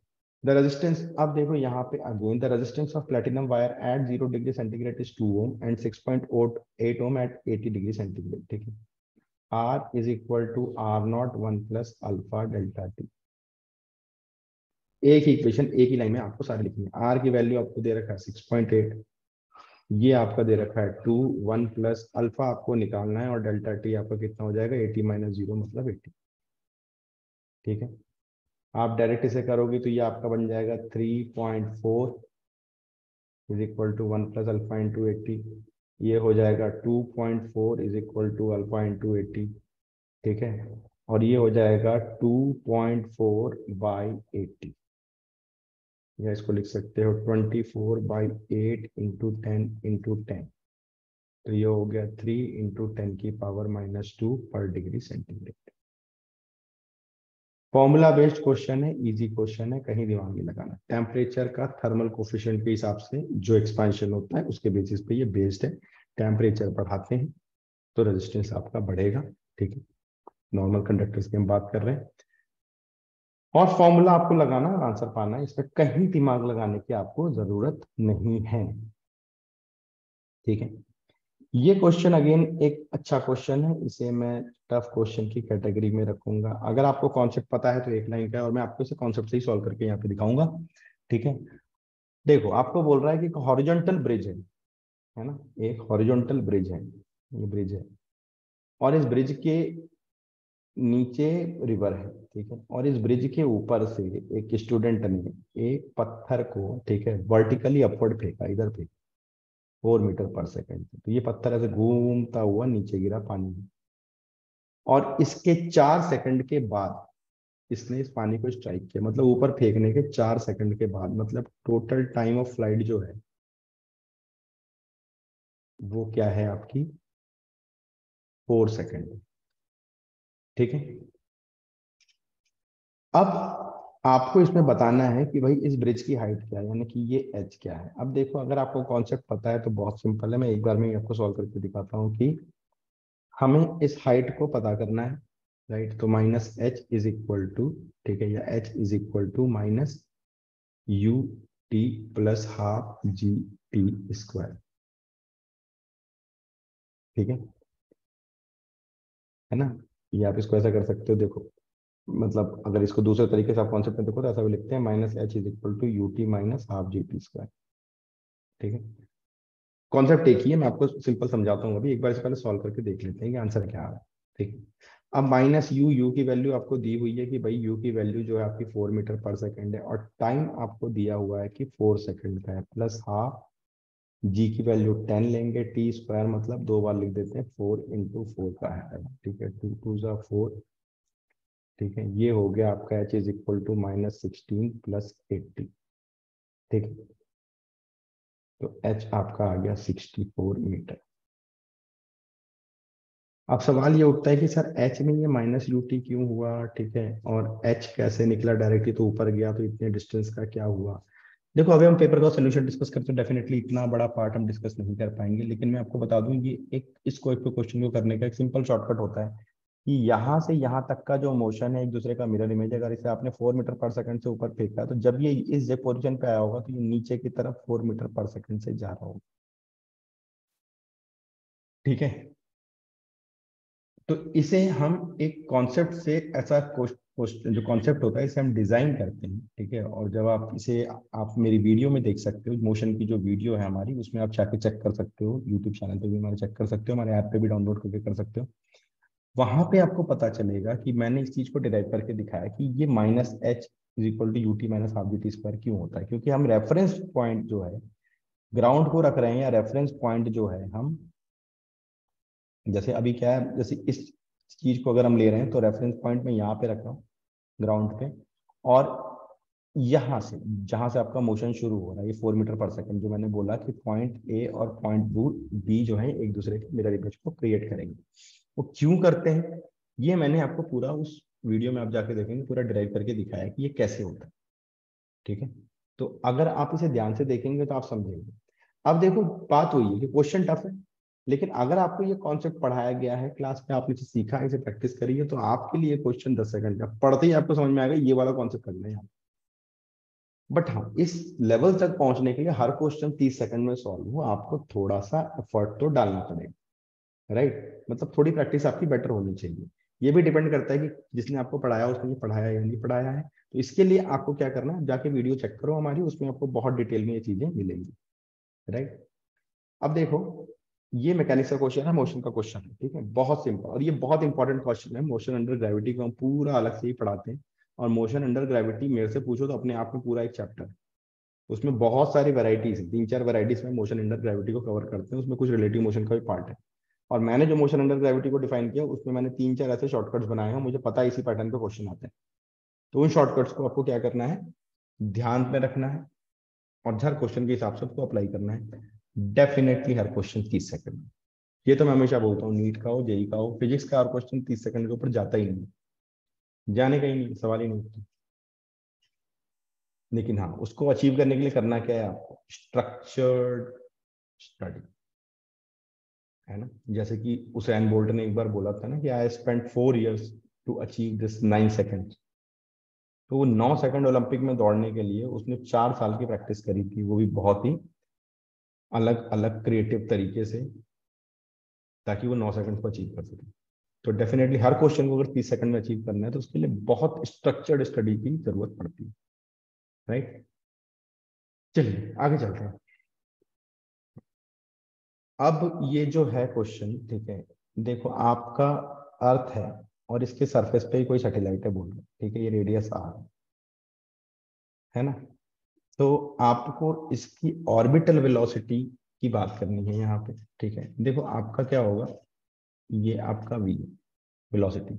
द रेजिस्टेंस, अब देखो यहाँ पे again the resistance of platinum wire at 0 degree centigrade is 2 ohm and 6.8 ohm at 80 degree centigrade, ठीक है। R is equal to R naught 1 plus alpha delta T. एक ही इक्वेशन एक ही लाइन में आपको सारी लिखनी है। आर की वैल्यू आपको दे रखा है 6.8, ये आपका दे रखा है 2 1 प्लस अल्फा आपको निकालना है, और डेल्टा टी आपका कितना हो जाएगा 80 माइनस 0 मतलब 80, ठीक है। आप डायरेक्ट इसे करोगे तो ये आपका बन जाएगा 3.4 is equal to 1 plus alpha into 80, ये हो जाएगा 2.4 is equal to alpha into 80, ठीक है, और ये हो जाएगा 2.4 बाई 80, या इसको लिख सकते हो 24/8 इंटू 10 इंटू 10, तो ये हो गया 3 इंटू 10 की पावर -2 पर degree centigrade. Formula based question है, इजी क्वेश्चन है, कहीं दिमाग नहीं लगाना। टेम्परेचर का थर्मल कोफिशिएंट के हिसाब से जो एक्सपेंशन होता है उसके बेसिस पे ये बेस्ड है। टेम्परेचर बढ़ाते हैं तो रेजिस्टेंस आपका बढ़ेगा, ठीक है। नॉर्मल कंडक्टर्स की हम बात कर रहे हैं, और फॉर्मूला आपको लगाना और आंसर पाना है, इसमें कहीं दिमाग लगाने की आपको जरूरत नहीं है, ठीक है। ये क्वेश्चन अगेन एक अच्छा क्वेश्चन है, इसे मैं टफ क्वेश्चन की कैटेगरी में रखूंगा। अगर आपको कॉन्सेप्ट पता है तो एक लाइन का है, और मैं आपको इसे कॉन्सेप्ट से ही सॉल्व करके यहाँ पे दिखाऊंगा, ठीक है। देखो आपको बोल रहा है कि हॉरिजॉन्टल ब्रिज है ना, एक हॉरिजॉन्टल ब्रिज है, ये ब्रिज है, और इस ब्रिज के नीचे रिवर है, ठीक है, और इस ब्रिज के ऊपर से एक स्टूडेंट ने एक पत्थर को, ठीक है, वर्टिकली अपवर्ड फेंका, इधर फेंका 4 मीटर पर सेकेंड, तो ये पत्थर ऐसे घूमता हुआ नीचे गिरा पानी में, और इसके 4 सेकंड के बाद इसने इस पानी को स्ट्राइक किया, मतलब ऊपर फेंकने के 4 सेकंड के बाद, मतलब टोटल टाइम ऑफ फ्लाइट जो है वो क्या है आपकी 4 सेकंड, ठीक है। अब आपको इसमें बताना है कि भाई इस ब्रिज की हाइट क्या है, यानी कि ये एच क्या है। अब देखो अगर आपको कॉन्सेप्ट पता है तो बहुत सिंपल है, मैं एक बार में ही आपको सॉल्व करके दिखाता हूँ कि हमें इस हाइट को पता करना है, राइट। तो minus H is equal to, ठीक है, या H is equal to minus U T plus half G T square, ठीक है ना। ये आप इसको ऐसा कर सकते हो, देखो मतलब अगर इसको दूसरे तरीके से आप कॉन्सेप्ट में देखो तो ऐसा भी लिखते हैं, minus H is equal to U T minus half G T square, ठीक है। कॉन्सेप्ट एक ही है, मैं आपको सिंपल समझाता हूँ अभी, एक बार इससे पहले सॉल्व करके देख लेते हैं कि आंसर क्या आ रहा है, ठीक है। अब माइनस यू की वैल्यू आपको दी हुई है कि भाई यू की वैल्यू जो है आपकी 4 मीटर पर सेकेंड है और टाइम आपको दिया हुआ है कि 4 सेकेंड का है, प्लस हाफ जी की वैल्यू 10 लेंगे, टी स्क्वायर मतलब 2 बार लिख देते हैं, 4 × 4 का है, ठीक है, 2 × 2 = 4, ठीक है। ये हो गया आपका h इज इक्वल टू -16 + 80, ठीक है। तो h आपका आ गया 64 मीटर। अब सवाल ये उठता है कि सर h में ये -ut क्यों हुआ, ठीक है, और h कैसे निकला डायरेक्टली, तो ऊपर गया तो इतने डिस्टेंस का क्या हुआ। देखो अभी हम पेपर का सोल्यूशन डिस्कस करते हैं, डेफिनेटली इतना बड़ा पार्ट हम डिस्कस नहीं कर पाएंगे, लेकिन मैं आपको बता दूं ये एक इसको एक क्वेश्चन को करने का एक सिंपल शॉर्टकट होता है कि यहाँ से यहाँ तक का जो मोशन है एक दूसरे का मिरर इमेज, अगर इसे आपने 4 मीटर पर सेकंड से ऊपर फेंका है तो जब ये इस पोजीशन पे आया होगा तो ये नीचे की तरफ 4 मीटर पर सेकंड से जा रहा होगा, ठीक है। तो इसे हम एक कॉन्सेप्ट से ऐसा जो कॉन्सेप्ट होता है इसे हम डिजाइन करते हैं, ठीक है। और जब आप इसे आप मेरी वीडियो में देख सकते हो, मोशन की जो वीडियो है हमारी उसमें आप जाके चेक कर सकते हो, यूट्यूब चैनल पे भी हमारे चेक कर सकते हो, हमारे ऐप पे भी डाउनलोड करके कर सकते हो। वहां पे आपको पता चलेगा कि मैंने इस चीज को डिराइव करके दिखाया कि ये -h is equal to U T minus half G T square क्यों होता है, क्योंकि हम रेफरेंस पॉइंट जो है ग्राउंड को रख रहे हैं, या रेफरेंस पॉइंट जो है हम, जैसे अभी क्या है, जैसे इस चीज को अगर हम ले रहे हैं तो रेफरेंस पॉइंट में यहाँ पे रख रहा हूँ ग्राउंड पे, और यहाँ से जहां से आपका मोशन शुरू हो रहा है ये 4 मीटर पर सेकंड, जो मैंने बोला कि पॉइंट ए और पॉइंट बी जो है एक दूसरे के मिरर इमेज को क्रिएट करेंगे। वो क्यों करते हैं ये मैंने आपको पूरा उस वीडियो में आप जाके देखेंगे, पूरा ड्राइव करके दिखाया कि ये कैसे होता है, ठीक है। तो अगर आप इसे ध्यान से देखेंगे तो आप समझेंगे। अब देखो बात वही है कि क्वेश्चन टफ है, लेकिन अगर आपको ये कॉन्सेप्ट पढ़ाया गया है क्लास में, आपने इसे सीखा है, इसे प्रैक्टिस करी है, तो आपके लिए क्वेश्चन 10 सेकंड का पढ़ते ही आपको समझ में आएगा ये वाला कॉन्सेप्ट करना है यहाँ। बट हाँ, इस लेवल तक पहुंचने के लिए हर क्वेश्चन 30 सेकंड में सॉल्व हो, आपको थोड़ा सा एफर्ट तो डालना पड़ेगा, राइट। मतलब थोड़ी प्रैक्टिस आपकी बेटर होनी चाहिए। ये भी डिपेंड करता है कि जिसने आपको पढ़ाया उसने ये पढ़ाया या नहीं पढ़ाया है। तो इसके लिए आपको क्या करना है, जाके वीडियो चेक करो हमारी, उसमें आपको बहुत डिटेल में ये चीजें मिलेंगी, राइट। अब देखो ये मैकेनिक्स का क्वेश्चन है, मोशन का क्वेश्चन है, ठीक है, बहुत सिंपल, और ये बहुत इंपॉर्टेंट क्वेश्चन है। मोशन अंडर ग्रेविटी को हम पूरा अलग से ही पढ़ाते हैं, और मोशन अंडर ग्रेविटी मेरे से पूछो तो अपने आप में पूरा एक चैप्टर, उसमें बहुत सारी वैरायटीज है, 3-4 वैरायटीज में मोशन अंडर ग्रेविटी को कवर करते हैं, उसमें कुछ रिलेटिव मोशन का भी पार्ट है। और मैंने जो मोशन अंडर ग्रेविटी को डिफाइन किया उसमें मैंने 3-4 ऐसे शॉर्टकट्स बनाए हैं, मुझे पता है इसी पैटर्न पे क्वेश्चन आते हैं। तो उन शॉर्टकट्स को आपको क्या करना है, ध्यान में रखना है, और हर क्वेश्चन के हिसाब से उसको अप्लाई करना है। डेफिनेटली हर क्वेश्चन 30 सेकंड में, ये तो मैं हमेशा बोलता हूँ, नीट का हो जेई का हो, फिजिक्स का हर क्वेश्चन 30 सेकंड के ऊपर जाता ही नहीं, जाने का ही नहीं, सवाल ही नहीं उठता। लेकिन हाँ, उसको अचीव करने के लिए करना क्या है आपको, स्ट्रक्चर्ड स्टडी, है ना। जैसे कि उसैन बोल्ट ने एक बार बोला था ना कि I spent 4 years to achieve this 9 second. तो वो 9 सेकंड ओलंपिक में दौड़ने के लिए उसने 4 साल की प्रैक्टिस करी थी, वो भी बहुत ही अलग अलग क्रिएटिव तरीके से, ताकि वो 9 सेकंड को अचीव कर सके। तो डेफिनेटली हर क्वेश्चन को अगर 30 सेकंड में अचीव करना है तो उसके लिए बहुत स्ट्रक्चर्ड स्टडी की जरूरत पड़ती है, राइट। चलिए आगे चलते हैं। अब ये जो है क्वेश्चन, ठीक है, देखो आपका अर्थ है और इसके सरफेस पे ही कोई सैटेलाइट है बोल रहे, ठीक है, ये रेडियस आर है ना। तो आपको इसकी ऑर्बिटल वेलोसिटी की बात करनी है यहाँ पे, ठीक है। देखो आपका क्या होगा, ये आपका वी वेलोसिटी,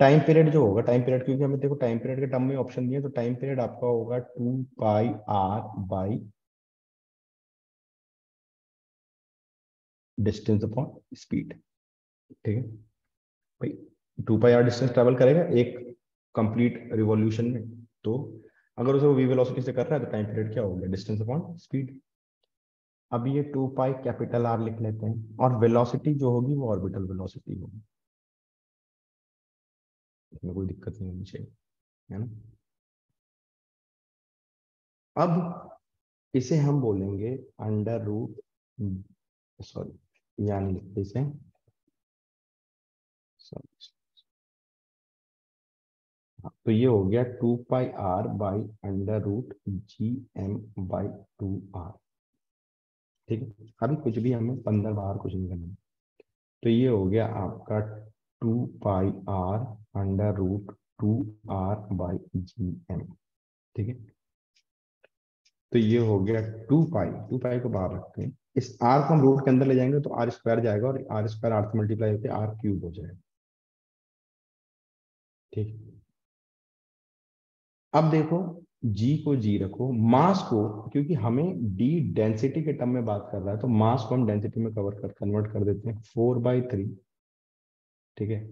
टाइम पीरियड जो होगा, टाइम पीरियड, क्योंकि हमें देखो टाइम पीरियड के टर्म में ऑप्शन दिए, तो टाइम पीरियड आपका होगा 2πr/, डिस्टेंस अपॉन स्पीड, ठीक है भाई। 2πr डिस्टेंस ट्रेवल करेगा एक कंप्लीट रिवॉल्यूशन में, तो अगर उसे वी वेलोसिटी से कर रहा है तो टाइम पीरियड क्या हो गया, डिस्टेंस अपॉन स्पीड। अब ये 2π R लिख लेते हैं, और वेलोसिटी जो होगी वो ऑर्बिटल वेलोसिटी होगी, इसमें कोई दिक्कत नहीं होनी चाहिए, है ना। अब इसे हम बोलेंगे अंडर रूट, सॉरी यानी लिखते इसे, सॉरी, तो ये हो गया 2πr/√GM/2r, ठीक है। अभी कुछ भी हमें अंदर बाहर कुछ नहीं करना, तो ये हो गया आपका 2πr √2r/gm। ठीक है, तो ये हो गया 2 पाई को बाहर रखते हैं, इस आर को हम रूट के अंदर ले जाएंगे तो आर स्क्वायर जाएगा और आर स्क्वायर आर से मल्टीप्लाई होकर आर क्यूब हो जाएगा। ठीक, अब देखो जी को जी रखो, मास को, क्योंकि हमें डी डेंसिटी के टर्म में बात कर रहा है तो मास को हम डेंसिटी में कन्वर्ट कर देते हैं 4/3। ठीक है,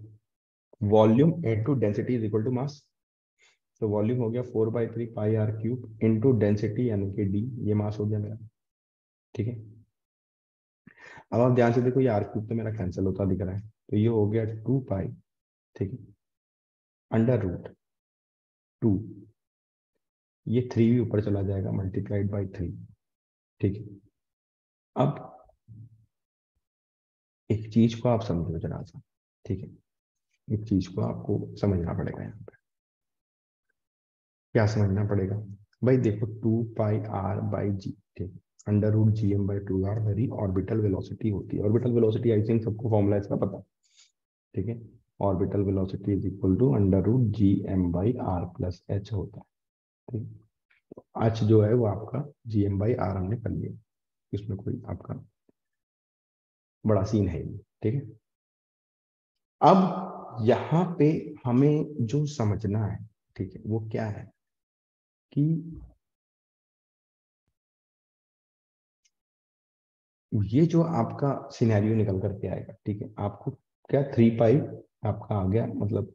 volume into density is equal to mass, तो वॉल्यूम हो गया 4/3 πr³ इंटू डेंसिटी यानी कि डी, ये मास हो गया मेरा। ठीक है, अब आप ध्यान से देखो, ये r³ तो मेरा कैंसिल होता दिख रहा है, तो ये हो गया 2 पाई, ठीक है, √2, ये 3 भी ऊपर चला जाएगा मल्टीप्लाइड बाई 3। ठीक है, अब एक चीज को आप समझो जरा सा। ठीक है, एक चीज को आपको समझना पड़ेगा यहाँ पे। क्या समझना पड़ेगा भाई, देखो 2πr/g, ठीक, √gm/2r मेरी ऑर्बिटल वेलोसिटी होती है। ऑर्बिटल वेलोसिटी आई थिंक सबको फॉर्मूला इसका पता। ठीक है, orbital velocity is equal to √gm/r+h होता है। ठीक, h जो है वो आपका gm/r हमने कर लिया, इसमें कोई आपका बड़ा सीन है नहीं। ठीक है, अब यहाँ पे हमें जो समझना है, ठीक है, वो क्या है कि ये जो आपका सिनेरियो निकल करके आएगा, ठीक है, आपको क्या 3 पाई आपका आ गया, मतलब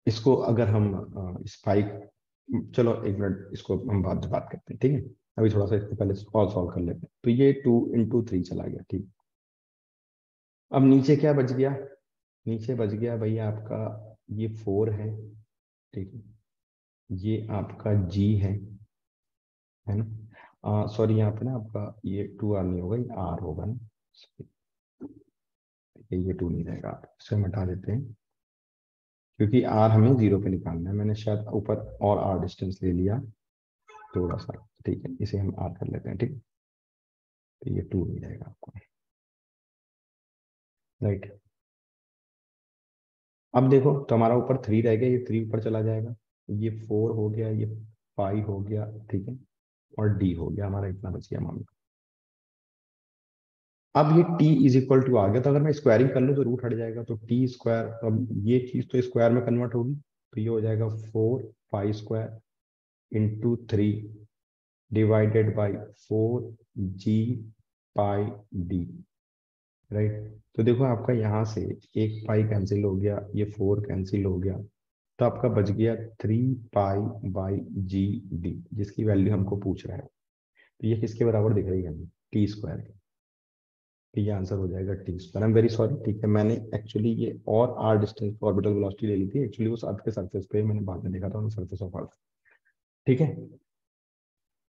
इसको अगर हम स्पाइक, चलो एक मिनट, इसको हम बाद में बात करते हैं। ठीक है, अभी थोड़ा सा इसको पहले और सॉल्व कर लेते हैं। तो ये 2 × 3 चला गया। ठीक, अब नीचे क्या बच गया, नीचे बच गया भैया आपका ये 4 है। ठीक है, ये आपका जी है ना, सॉरी यहाँ पे ना आपका ये 2r नहीं होगा, ये r होगा ना, ये 2 नहीं रहेगा, इसे हम हटा देते हैं क्योंकि r हमें 0 पे निकालना है। मैंने शायद ऊपर और r डिस्टेंस ले लिया थोड़ा सा। ठीक है, इसे हम r कर लेते हैं। ठीक, तो ये 2 नहीं रहेगा आपको, राइट। अब देखो तो हमारा ऊपर 3 रह गया, ये 3 ऊपर चला जाएगा, ये 4 हो गया, ये 5 हो गया। ठीक है, और d हो गया, हमारा इतना बच गया मामला। अब ये t इज इक्वल टू आ गया, तो अगर मैं स्क्वायरिंग कर लूँ तो रूट हट जाएगा, तो टी स्क्वायर, अब ये चीज तो स्क्वायर में कन्वर्ट होगी, तो ये हो जाएगा 4 π² × 3 divided by 4g πd, right. तो देखो आपका यहाँ से 1 पाई कैंसिल हो गया, ये 4 कैंसिल हो गया, तो आपका बच गया 3 π/gd, जिसकी वैल्यू हमको पूछ रहा है। तो ये किसके बराबर दिख रही है हमें, टी स्क्वायर के। तो ये आंसर हो जाएगा T square. I am very sorry, ठीक है, मैंने एक्चुअली ये और आर डिस्टेंस पर ऑर्बिटल वेलोसिटी ले ली थी, एक्चुअली उस अर्थ के सरफेस पे मैंने बाद में देखा था, सरफेस ऑफ अर्थ। ठीक है,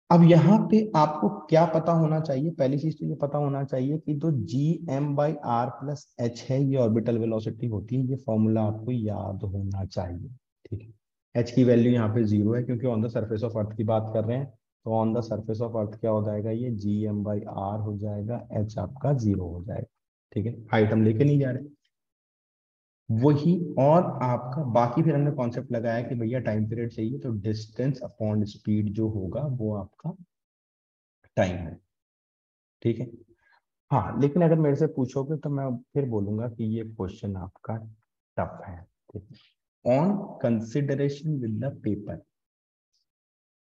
अब यहाँ पे आपको क्या पता होना चाहिए, पहली चीज तो ये पता होना चाहिए कि जो gm/r+h है, ये ऑर्बिटल वेलोसिटी होती है, ये फॉर्मूला आपको याद होना चाहिए। ठीक है, h की वैल्यू यहाँ पे 0 है क्योंकि on the surface of earth की बात कर रहे हैं, तो on the surface of earth क्या हो जाएगा, ये gm/r हो जाएगा, h आपका 0 हो जाएगा। ठीक है, हाइट हम लेके नहीं जा रहे वही, और आपका बाकी फिर हमने कॉन्सेप्ट लगाया कि भैया टाइम पीरियड चाहिए, तो डिस्टेंस अपॉन स्पीड जो होगा वो आपका टाइम है। ठीक है, हाँ, लेकिन अगर मेरे से पूछोगे तो मैं फिर बोलूंगा कि ये क्वेश्चन आपका टफ है। ठीक है, on consideration with the paper,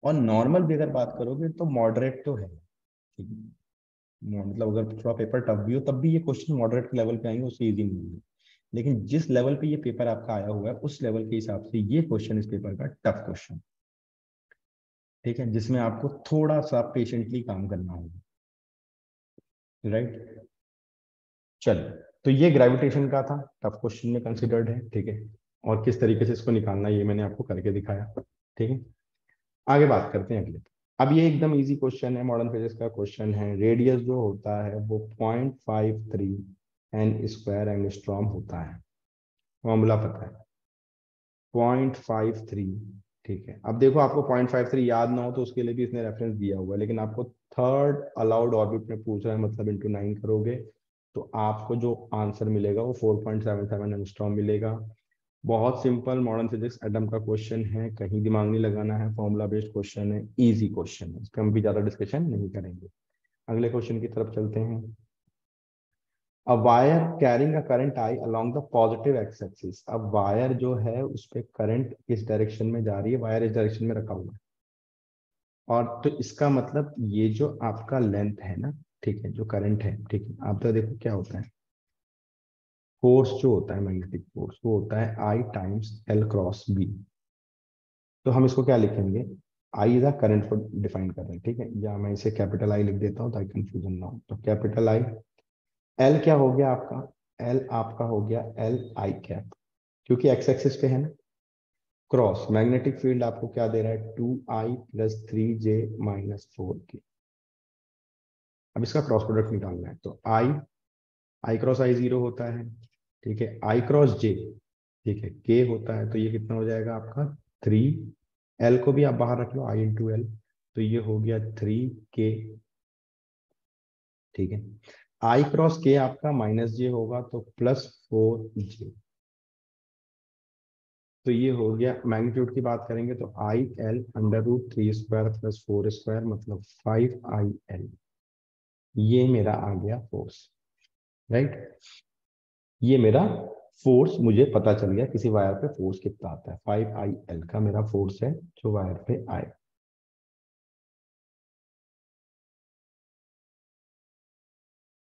और नॉर्मल भी अगर बात करोगे तो मॉडरेट तो है। ठीक है, मतलब अगर थोड़ा पेपर टफ भी हो तब भी ये क्वेश्चन मॉडरेट लेवल पे आएंगे, उससे इजी नहीं होंगे। लेकिन जिस लेवल पे ये पेपर आपका आया हुआ है उस लेवल के हिसाब से ये क्वेश्चन इस पेपर का टफ क्वेश्चन। ठीक है, जिसमें आपको थोड़ा सा पेशेंटली काम करना होगा, राइट। चलो, तो ये ग्रेविटेशन का था, टफ क्वेश्चन में कंसिडर्ड है। ठीक है, और किस तरीके से इसको निकालना है ये मैंने आपको करके दिखाया। ठीक है, आगे बात करते हैं अगले। अब ये एकदम इजी क्वेश्चन है, मॉडर्न फिजिक्स का क्वेश्चन है। रेडियस जो होता है वो 0.53 एंगस्ट्रॉम होता है, फॉर्मूला पता है 0.53। ठीक है, अब देखो आपको 0.53 याद ना हो तो उसके लिए भी इसने रेफरेंस दिया हुआ है, लेकिन आपको थर्ड अलाउड ऑर्बिट में पूछ रहा है, मतलब इंटू 9 करोगे तो आपको जो आंसर मिलेगा वो 4.77 एंगस्ट्रॉम मिलेगा। बहुत सिंपल मॉडर्न फिजिक्स एटम का क्वेश्चन है, कहीं दिमाग नहीं लगाना है, फॉर्मूला बेस्ड क्वेश्चन है, इजी क्वेश्चन है, इस पर हम भी ज्यादा डिस्कशन नहीं करेंगे। अगले क्वेश्चन की तरफ चलते हैं। A wire carrying a current I along the positive x axis. अब वायर जो है उस पे करंट इस डायरेक्शन में जा रही है, वायर इस डायरेक्शन में रखा हुआ है, और तो इसका मतलब ये जो आपका लेंथ है ना, ठीक है, जो करंट है, ठीक है, आप तो देखो क्या होता है, फोर्स जो होता है मैग्नेटिक फोर्स वो होता है आई टाइम्स एल क्रॉस बी। तो हम इसको क्या लिखेंगे, आई इज अ करंट को डिफाइन कर रहे हैं, ठीक है, या मैं इसे कैपिटल आई लिख देता हूँ ताकि कंफ्यूजन ना हो। तो कैपिटल आई, एल क्या हो गया आपका, एल आपका हो गया एल आई कैप, क्योंकि एक्स एक्सिस पे है ना। क्रॉस मैग्नेटिक फील्ड आपको क्या दे रहा है, 2I + 3J - 4K। अब इसका क्रॉस प्रोडक्ट निकालना है, तो आई, आई क्रॉस आई जीरो होता है, ठीक है, आई क्रॉस जे, ठीक है, के होता है, तो ये कितना हो जाएगा आपका 3। एल को भी आप बाहर रख लो, आई इंटू एल, तो ये हो गया 3K, ठीक है। आई क्रॉस के आपका -J होगा तो +4J, तो ये हो गया। मैग्नीट्यूड की बात करेंगे तो IL√3² + 4² मतलब 5IL, ये मेरा आ गया फोर्स, राइट। ये मेरा फोर्स मुझे पता चल गया, किसी वायर पे फोर्स कितना आता है, 5IL का मेरा फोर्स है जो वायर पे आए,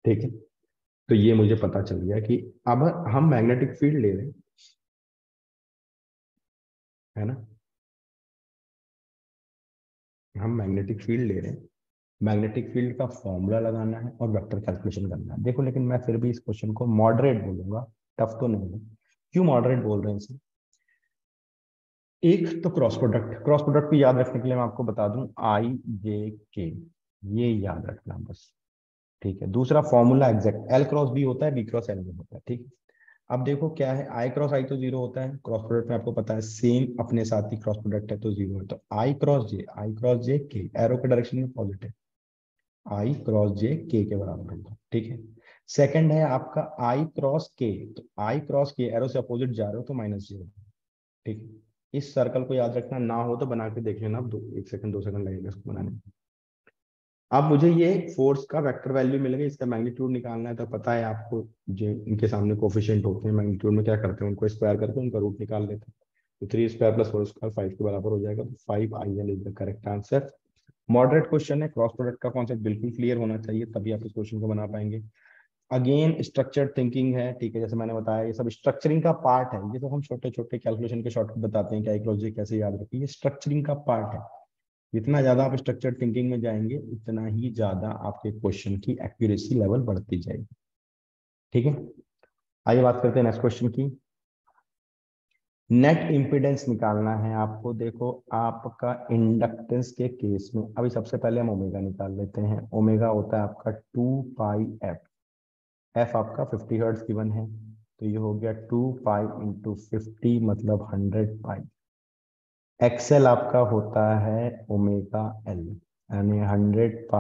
ठीक है। तो ये मुझे पता चल गया कि अब हम मैग्नेटिक फील्ड ले रहे हैं, है ना, हम मैग्नेटिक फील्ड ले रहे हैं, मैग्नेटिक फील्ड का फॉर्मूला लगाना है और वेक्टर कैलकुलेशन करना है। देखो लेकिन मैं फिर भी इस क्वेश्चन को मॉडरेट बोलूंगा, टफ तो नहीं है। क्यों मॉडरेट बोल रहे हैं इसे, एक तो क्रॉस प्रोडक्ट, क्रॉस प्रोडक्ट को याद रखने के लिए मैं आपको बता दूं, I J K, ये याद रखना बस, ठीक है। दूसरा formula exact, L cross B होता है, बी क्रॉस एल भी होता है, ठीक है। अब देखो क्या है, आई क्रॉस आई तो जीरो होता है, क्रॉस प्रोडक्ट में आपको पता है सेम अपने साथ ही क्रॉस प्रोडक्ट है तो जीरो है, तो आई क्रॉस जे के, एरो के डायरेक्शन में पॉजिटिव, आई क्रॉस जे के बराबर होगा, ठीक है। सेकंड है आपका आई क्रॉस के, तो आई क्रॉस के एरो से अपोजिट जा रहे हो तो -J होगा, ठीक है। इस सर्कल को याद रखना, ना हो तो बना के देख लेना, अब 1 सेकंड 2 सेकंड लगेगा इसको बनाने में। अब मुझे ये फोर्स का वेक्टर वैल्यू मिल गई, इसका मैग्नीट्यूड निकालना है, तो पता है आपको जो इनके सामने कोफिशिएंट होते हैं मैग्नीट्यूड में क्या करते हैं, उनको स्क्वायर करके उनका रूट निकाल लेते हैं, तो 3² + 4² 5 के बराबर हो जाएगा, तो 5IL is the correct answer. Moderate question है, क्रॉस प्रोडक्ट का कॉन्सेप्ट बिल्कुल क्लियर होना चाहिए, तभी आप इस क्वेश्चन को बना पाएंगे। अगेन स्ट्रक्चर्ड थिंकिंग है, ठीक है, जैसे मैंने बताया ये सब स्ट्रक्चरिंग का पार्ट है, ये तो हम छोटे छोटे कैलकुलेशन के शॉर्टकट बताते हैं कि इक्वलिटी कैसे याद रखिए, ये स्ट्रक्चरिंग का पार्ट है। जितना ज्यादा आप स्ट्रक्चर्ड थिंकिंग में जाएंगे उतना ही ज्यादा आपके क्वेश्चन की एक्यूरेसी लेवल बढ़ती जाएगी, ठीक है। आइए बात करते हैं नेक्स्ट क्वेश्चन की। नेट इम्पिडेंस निकालना है आपको, देखो आपका इंडक्टेंस के केस में, अभी सबसे पहले हम ओमेगा निकाल लेते हैं। ओमेगा होता है आपका 2πf, एफ आपका 50 हर्ट्ज गिवन है, तो ये हो गया 2π × 50 मतलब 100π। एक्सएल आपका होता है ओमेगा एल, यानी 100π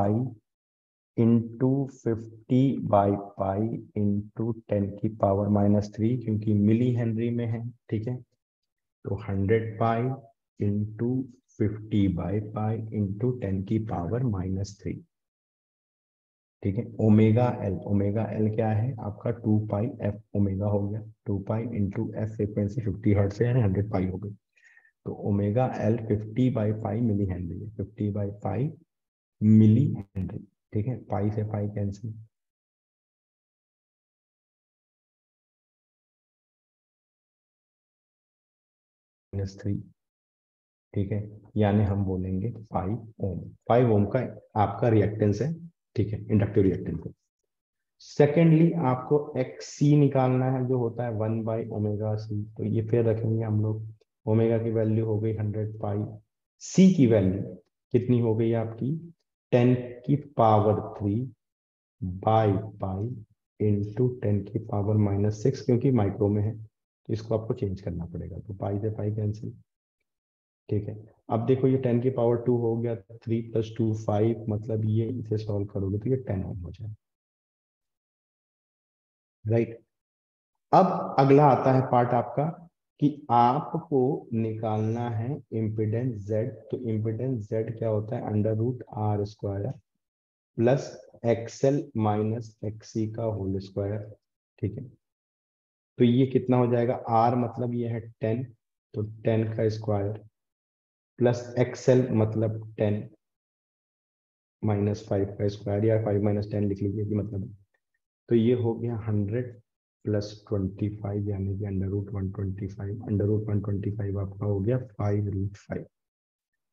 × 50/π × 10⁻³ क्योंकि मिली हेनरी में है, ठीक है। तो 100π × 50/π × 10⁻³ ठीक है। ओमेगा एल क्या है आपका, 2πf ओमेगा हो गया, 2π × f फ्रिक्वेंसी 50 हर्ट्ज है, यानी 100π हो गई। तो ओमेगा एल 50/π मिली हेनरी है, 50/π मिली हेनरी, ठीक है। पाई से पाई कैंसिल, -3, ठीक है, यानी हम बोलेंगे 5 ओम। 5 ओम का आपका रिएक्टेंस है, ठीक है, इंडक्टिव रिएक्टेंस है। सेकेंडली आपको एक्स सी निकालना है जो होता है 1/ω_c, तो ये फिर रखेंगे हम लोग, ओमेगा की वैल्यू हो गई 100π, सी की वैल्यू कितनी हो गई आपकी 10⁻³ इंटू 10⁻⁻6, क्योंकि माइक्रो में है तो इसको आपको चेंज करना पड़ेगा, तो पाई से पाई कैंसिल, ठीक है। अब देखो ये 10 की पावर 2 हो गया, 3 + 2 5, मतलब ये इसे सॉल्व करोगे तो ये 10 ओम हो जाए, राइट। अब अगला आता है पार्ट आपका कि आपको निकालना है इम्पिडेंस Z। तो इम्पिडेंस Z क्या होता है, √R² plus XL minus XC का होल स्क्वायर। ठीक है, तो ये कितना हो जाएगा, R मतलब ये है 10, तो 10 का स्क्वायर प्लस XL मतलब 10 माइनस 5 का स्क्वायर, या 5 - 10 लिख लीजिए, ये मतलब है। तो ये हो गया 100 प्लस 25, यानी कि √125, √125 आपका हो गया 5√5।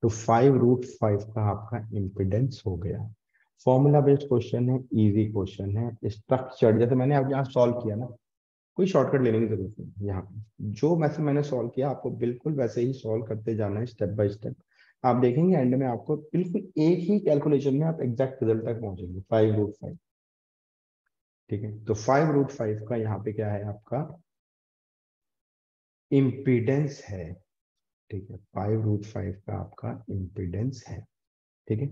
तो 5√5 का आपका इम्पिडेंस हो गया। फॉर्मूला बेस्ड क्वेश्चन है, इजी क्वेश्चन है, स्ट्रक्चर्ड, जैसे मैंने अब यहाँ सॉल्व किया ना, कोई शॉर्टकट लेने की जरूरत नहीं यहाँ पे। जो मैसे मैंने सॉल्व किया आपको बिल्कुल वैसे ही सॉल्व करते जाना है, स्टेप बाय स्टेप। आप देखेंगे एंड में आपको बिल्कुल एक ही कैलकुलेशन में आप एग्जैक्ट रिजल्ट तक पहुंचेंगे, 5√5। ठीक है, तो 5√5 का यहाँ पे क्या है आपका इम्पीडेंस है। ठीक है, 5√5 का आपका इम्पीडेंस है। ठीक है,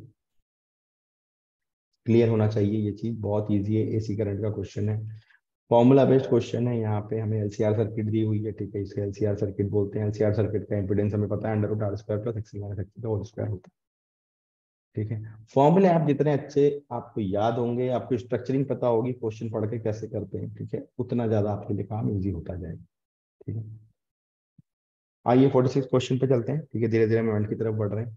क्लियर होना चाहिए, ये चीज बहुत इजी है, एसी करंट का क्वेश्चन है, फॉर्मूला बेस्ड क्वेश्चन है। यहाँ पे हमें एलसीआर सर्किट दी हुई है, ठीक है, इसे एलसीआर सर्किट बोलते हैं। एलसीआर सर्किट का इम्पीडेंस हमें पता है, √R² plus XC minus XC का होल स्क्वायर होता है। ठीक है, फॉर्मूले आप जितने अच्छे आपको याद होंगे, आपको स्ट्रक्चरिंग पता होगी, क्वेश्चन पढ़ के कैसे करते हैं, ठीक है, उतना ज्यादा आपके लिए काम इजी होता जाएगा। ठीक है, आइए 46 क्वेश्चन पे चलते हैं। ठीक है, धीरे धीरे हम एंड की तरफ बढ़ रहे हैं।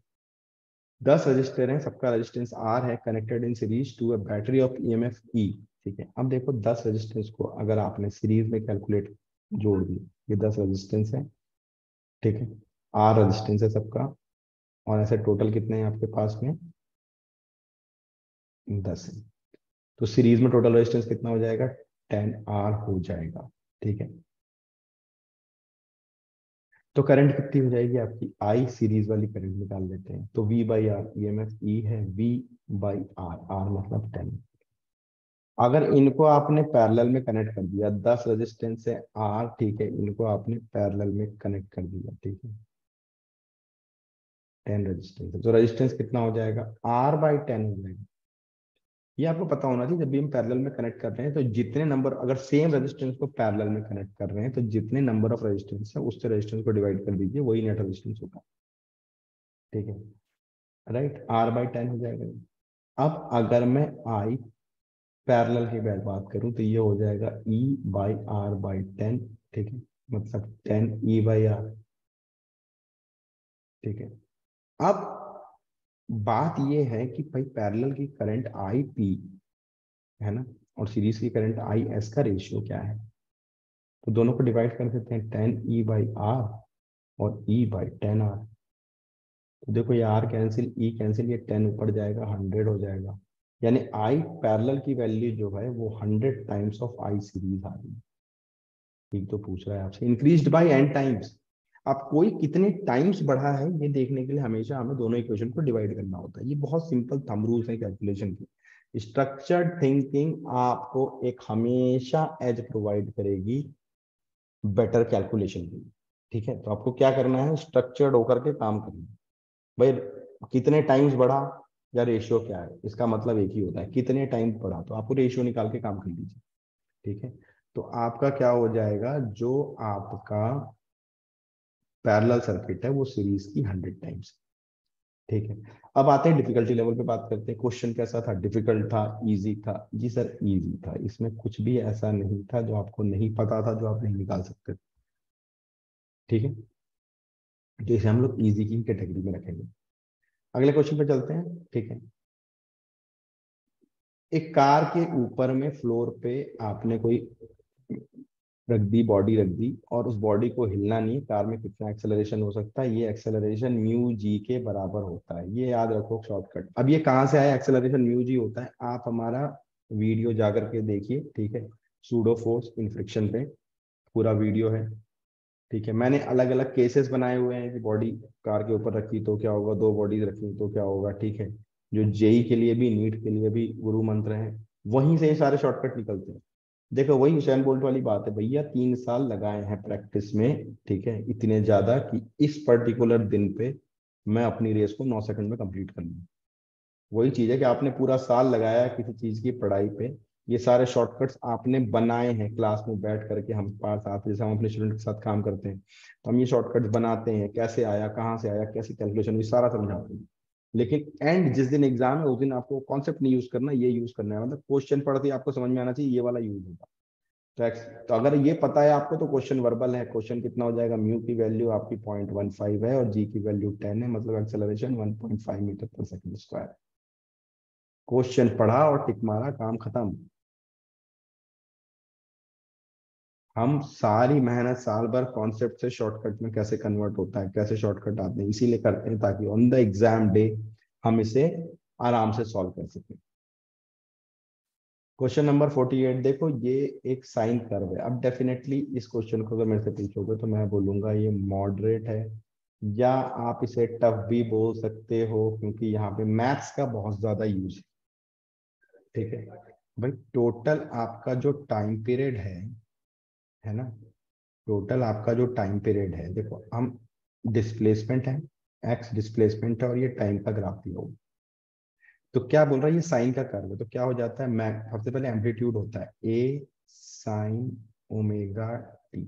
10 रजिस्टर हैं, सबका रेजिस्टेंस R है, connected in series to a battery of EMF E। ठीक है, अब देखो 10 रेजिस्टेंस को अगर आपने सीरीज में कैलकुलेट जोड़ दिए, ये 10 रेजिस्टेंस है। ठीक है, R रेजिस्टेंस है सबका, और ऐसे टोटल कितने हैं आपके पास में, 10 है। तो सीरीज में टोटल रेजिस्टेंस कितना हो जाएगा, 10R हो जाएगा। ठीक है, तो करंट कितनी हो जाएगी आपकी, I सीरीज वाली करंट निकाल लेते हैं। तो V/R, EMF E है, V/R, R मतलब 10। अगर इनको आपने पैरेलल में कनेक्ट कर दिया, 10 रेजिस्टेंस है R, ठीक है, इनको आपने पैरेलल में कनेक्ट कर दिया, ठीक है, 10 रेजिस्टेंस है, तो रेजिस्टेंस कितना हो जाएगा, R/10 हो जाएगा। ये आपको पता होना चाहिए, जब भी हम पैरेलल में कनेक्ट कर रहे हैं तो जितने नंबर, अगर सेम रेजिस्टेंस को पैरेलल में कनेक्ट कर रहे हैं तो जितने नंबर ऑफ रेजिस्टेंस है उससे रेजिस्टेंस को डिवाइड कर दीजिए, वही नेट रेजिस्टेंस होगा। ठीक है, राइट, R/10 हो जाएगा। अब अगर मैं आई पैरेलल की बात करूं तो ये हो जाएगा E/R/10। ठीक है, मतलब 10E/R। ठीक है, अब बात ये है कि भाई पैरेलल की करंट IP है ना, और सीरीज की करंट IS का रेशियो क्या है, तो दोनों को डिवाइड कर देते हैं, 10E/R और E/10R। तो देखो ये R कैंसिल, E कैंसिल, ये 10 ऊपर जाएगा, 100 हो जाएगा। यानी I पैरेलल की वैल्यू जो है वो 100 टाइम्स ऑफ I सीरीज आ रही है। ठीक, तो पूछ रहा है आपसे इंक्रीज्ड बाय n टाइम्स, अब कोई कितने टाइम्स बढ़ा है ये देखने के लिए हमेशा हमें दोनों इक्वेशन को डिवाइड करना होता है। ये बहुत सिंपल थंब रूल्स है कैलकुलेशन की। स्ट्रक्चर्ड थिंकिंग आपको एक हमेशा एज प्रोवाइड करेगी बेटर कैलकुलेशन के लिए। ठीक है, तो आपको क्या करना है, स्ट्रक्चर्ड होकर के काम करना है। भाई कितने टाइम्स बढ़ा या रेशियो क्या है, इसका मतलब एक ही होता है, कितने टाइम्स बढ़ा, तो आपको रेशियो निकाल के काम कर लीजिए। ठीक है, तो आपका क्या हो जाएगा, जो आपका पैरेलल सर्किट है वो सीरीज की 100 टाइम्स। ठीक है, अब आते हैं डिफिकल्टी लेवल पे, बात करते हैं क्वेश्चन कैसा था, डिफिकल्ट था, इजी था। जी सर इजी था, इसमें कुछ भी ऐसा नहीं था जो आपको नहीं पता था, जो आप नहीं निकाल सकते। ठीक है, तो इसे हम लोग इजी की कैटेगरी में रखेंगे। अगले क्वेश्चन पे चलते हैं। ठीक है, एक कार के ऊपर में फ्लोर पे आपने कोई रख दी, बॉडी रख दी, और उस बॉडी को हिलना नहीं है, कार में कितना एक्सेलरेशन हो सकता है, ये एक्सेलरेशन μg के बराबर होता है, ये याद रखो शॉर्टकट। अब ये कहाँ से आया, एक्सेलरेशन μg होता है, आप हमारा वीडियो जाकर के देखिए। ठीक है, सूडो फोर्स इन फ्रिक्शन पे पूरा वीडियो है। ठीक है, मैंने अलग अलग केसेस बनाए हुए हैं कि बॉडी कार के ऊपर रखी तो क्या होगा, दो बॉडीज रखी तो क्या होगा। ठीक है, जो जेई के लिए भी, नीट के लिए भी गुरु मंत्र है, वहीं से ये सारे शॉर्टकट निकलते हैं। देखो वही हुसैन बोल्ट वाली बात है भैया, 3 साल लगाए हैं प्रैक्टिस में, ठीक है, इतने ज्यादा कि इस पर्टिकुलर दिन पे मैं अपनी रेस को 9 सेकंड में कंप्लीट कर लूँ। वही चीज है कि आपने पूरा साल लगाया है किसी चीज की पढ़ाई पे, ये सारे शॉर्टकट्स आपने बनाए हैं क्लास में बैठ करके, हम पास साथ जैसे हम अपने स्टूडेंट के साथ काम करते हैं तो हम ये शॉर्टकट्स बनाते हैं, कैसे आया, कहाँ से आया, कैसी कैलकुलेशन, ये सारा समझाते हैं। लेकिन एंड जिस दिन एग्जाम है उस दिन आपको कॉन्सेप्ट नहीं यूज करना, ये यूज करना है, मतलब क्वेश्चन पढ़ते ही आपको समझ में आना चाहिए, ये वाला यूज होगा। तो अगर ये पता है आपको तो क्वेश्चन वर्बल है, क्वेश्चन कितना हो जाएगा, म्यू की वैल्यू आपकी 0.15 है और जी की वैल्यू 10 है, मतलब एक्सेलरेशन 1.5 मीटर पर सेकंड स्क्वायर। क्वेश्चन पढ़ा और टिक मारा, काम खत्म। हम सारी मेहनत साल भर कॉन्सेप्ट से शॉर्टकट में कैसे कन्वर्ट होता है, कैसे शॉर्टकट आते हैं, इसीलिए करते हैं ताकि ऑन द एग्जाम डे हम इसे आराम से सॉल्व कर सकें। क्वेश्चन नंबर 48 देखो, ये एक साइन कर्व है। अब डेफिनेटली इस क्वेश्चन को अगर मेरे से पूछोगे तो मैं बोलूंगा ये मॉडरेट है, या आप इसे टफ भी बोल सकते हो क्योंकि यहाँ पे मैथ्स का बहुत ज्यादा यूज है, ठीक है। भाई टोटल आपका जो टाइम पीरियड है ना, टोटल आपका जो टाइम पीरियड है, देखो हम डिस्प्लेसमेंट है, एक्स डिस्प्लेसमेंट है और ये टाइम का ग्राफ दिया हुआ। तो क्या बोल रहा है, ये साइन का कर्व है, तो क्या हो जाता है, मैं सबसे पहले एम्पलीट्यूड होता है ए साइन ओमेगा टी।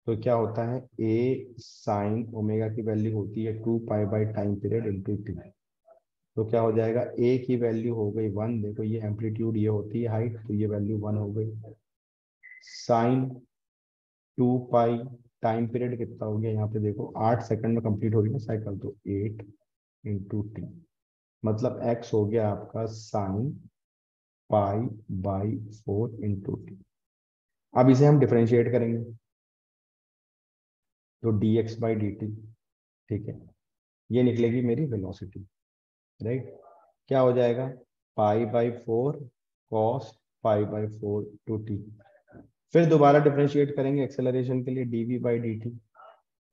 तो क्या होता है, ए साइन ओमेगा की वैल्यू होती है 2 पाई टाइम पीरियड इंटू टी। तो क्या हो जाएगा, ए की वैल्यू हो गई 1, देखो ये एम्पलीट्यूड, ये होती है हाइट, तो ये वैल्यू 1 हो गई। साइन 2 पाई, टाइम पीरियड कितना हो गया यहाँ पे देखो, 8 सेकंड में कंप्लीट हो गई ना साइकिल, तो 8 इंटू टी, मतलब एक्स हो गया आपका साइन पाई/4 इंटू टी। अब इसे हम डिफरेंशिएट करेंगे तो dx/dt, ठीक है, ये निकलेगी मेरी वेलोसिटी, राइट। क्या हो जाएगा, पाई/4 कॉस पाई/4 टू टी। फिर दोबारा डिफरेंशिएट करेंगे एक्सेलरेशन के लिए, dv/dt।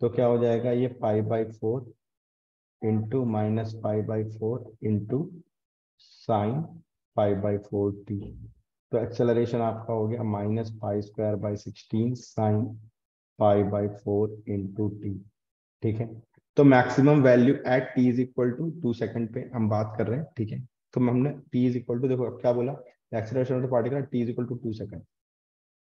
तो क्या हो जाएगा, ये पाई/4 इंटू माइनस पाई/4 इंटू साइन पाई/4 टी। तो एक्सेलरेशन आपका हो गया -π²/16 साइन पाई/4 इंटू टी, ठीक है। तो maximum value at T is equal to 2 second पे हम बात कर रहे हैं, ठीक है। तो हमने टी इज इक्वल टू, देखो अब क्या बोला, acceleration of the particle T is equal to 2 second.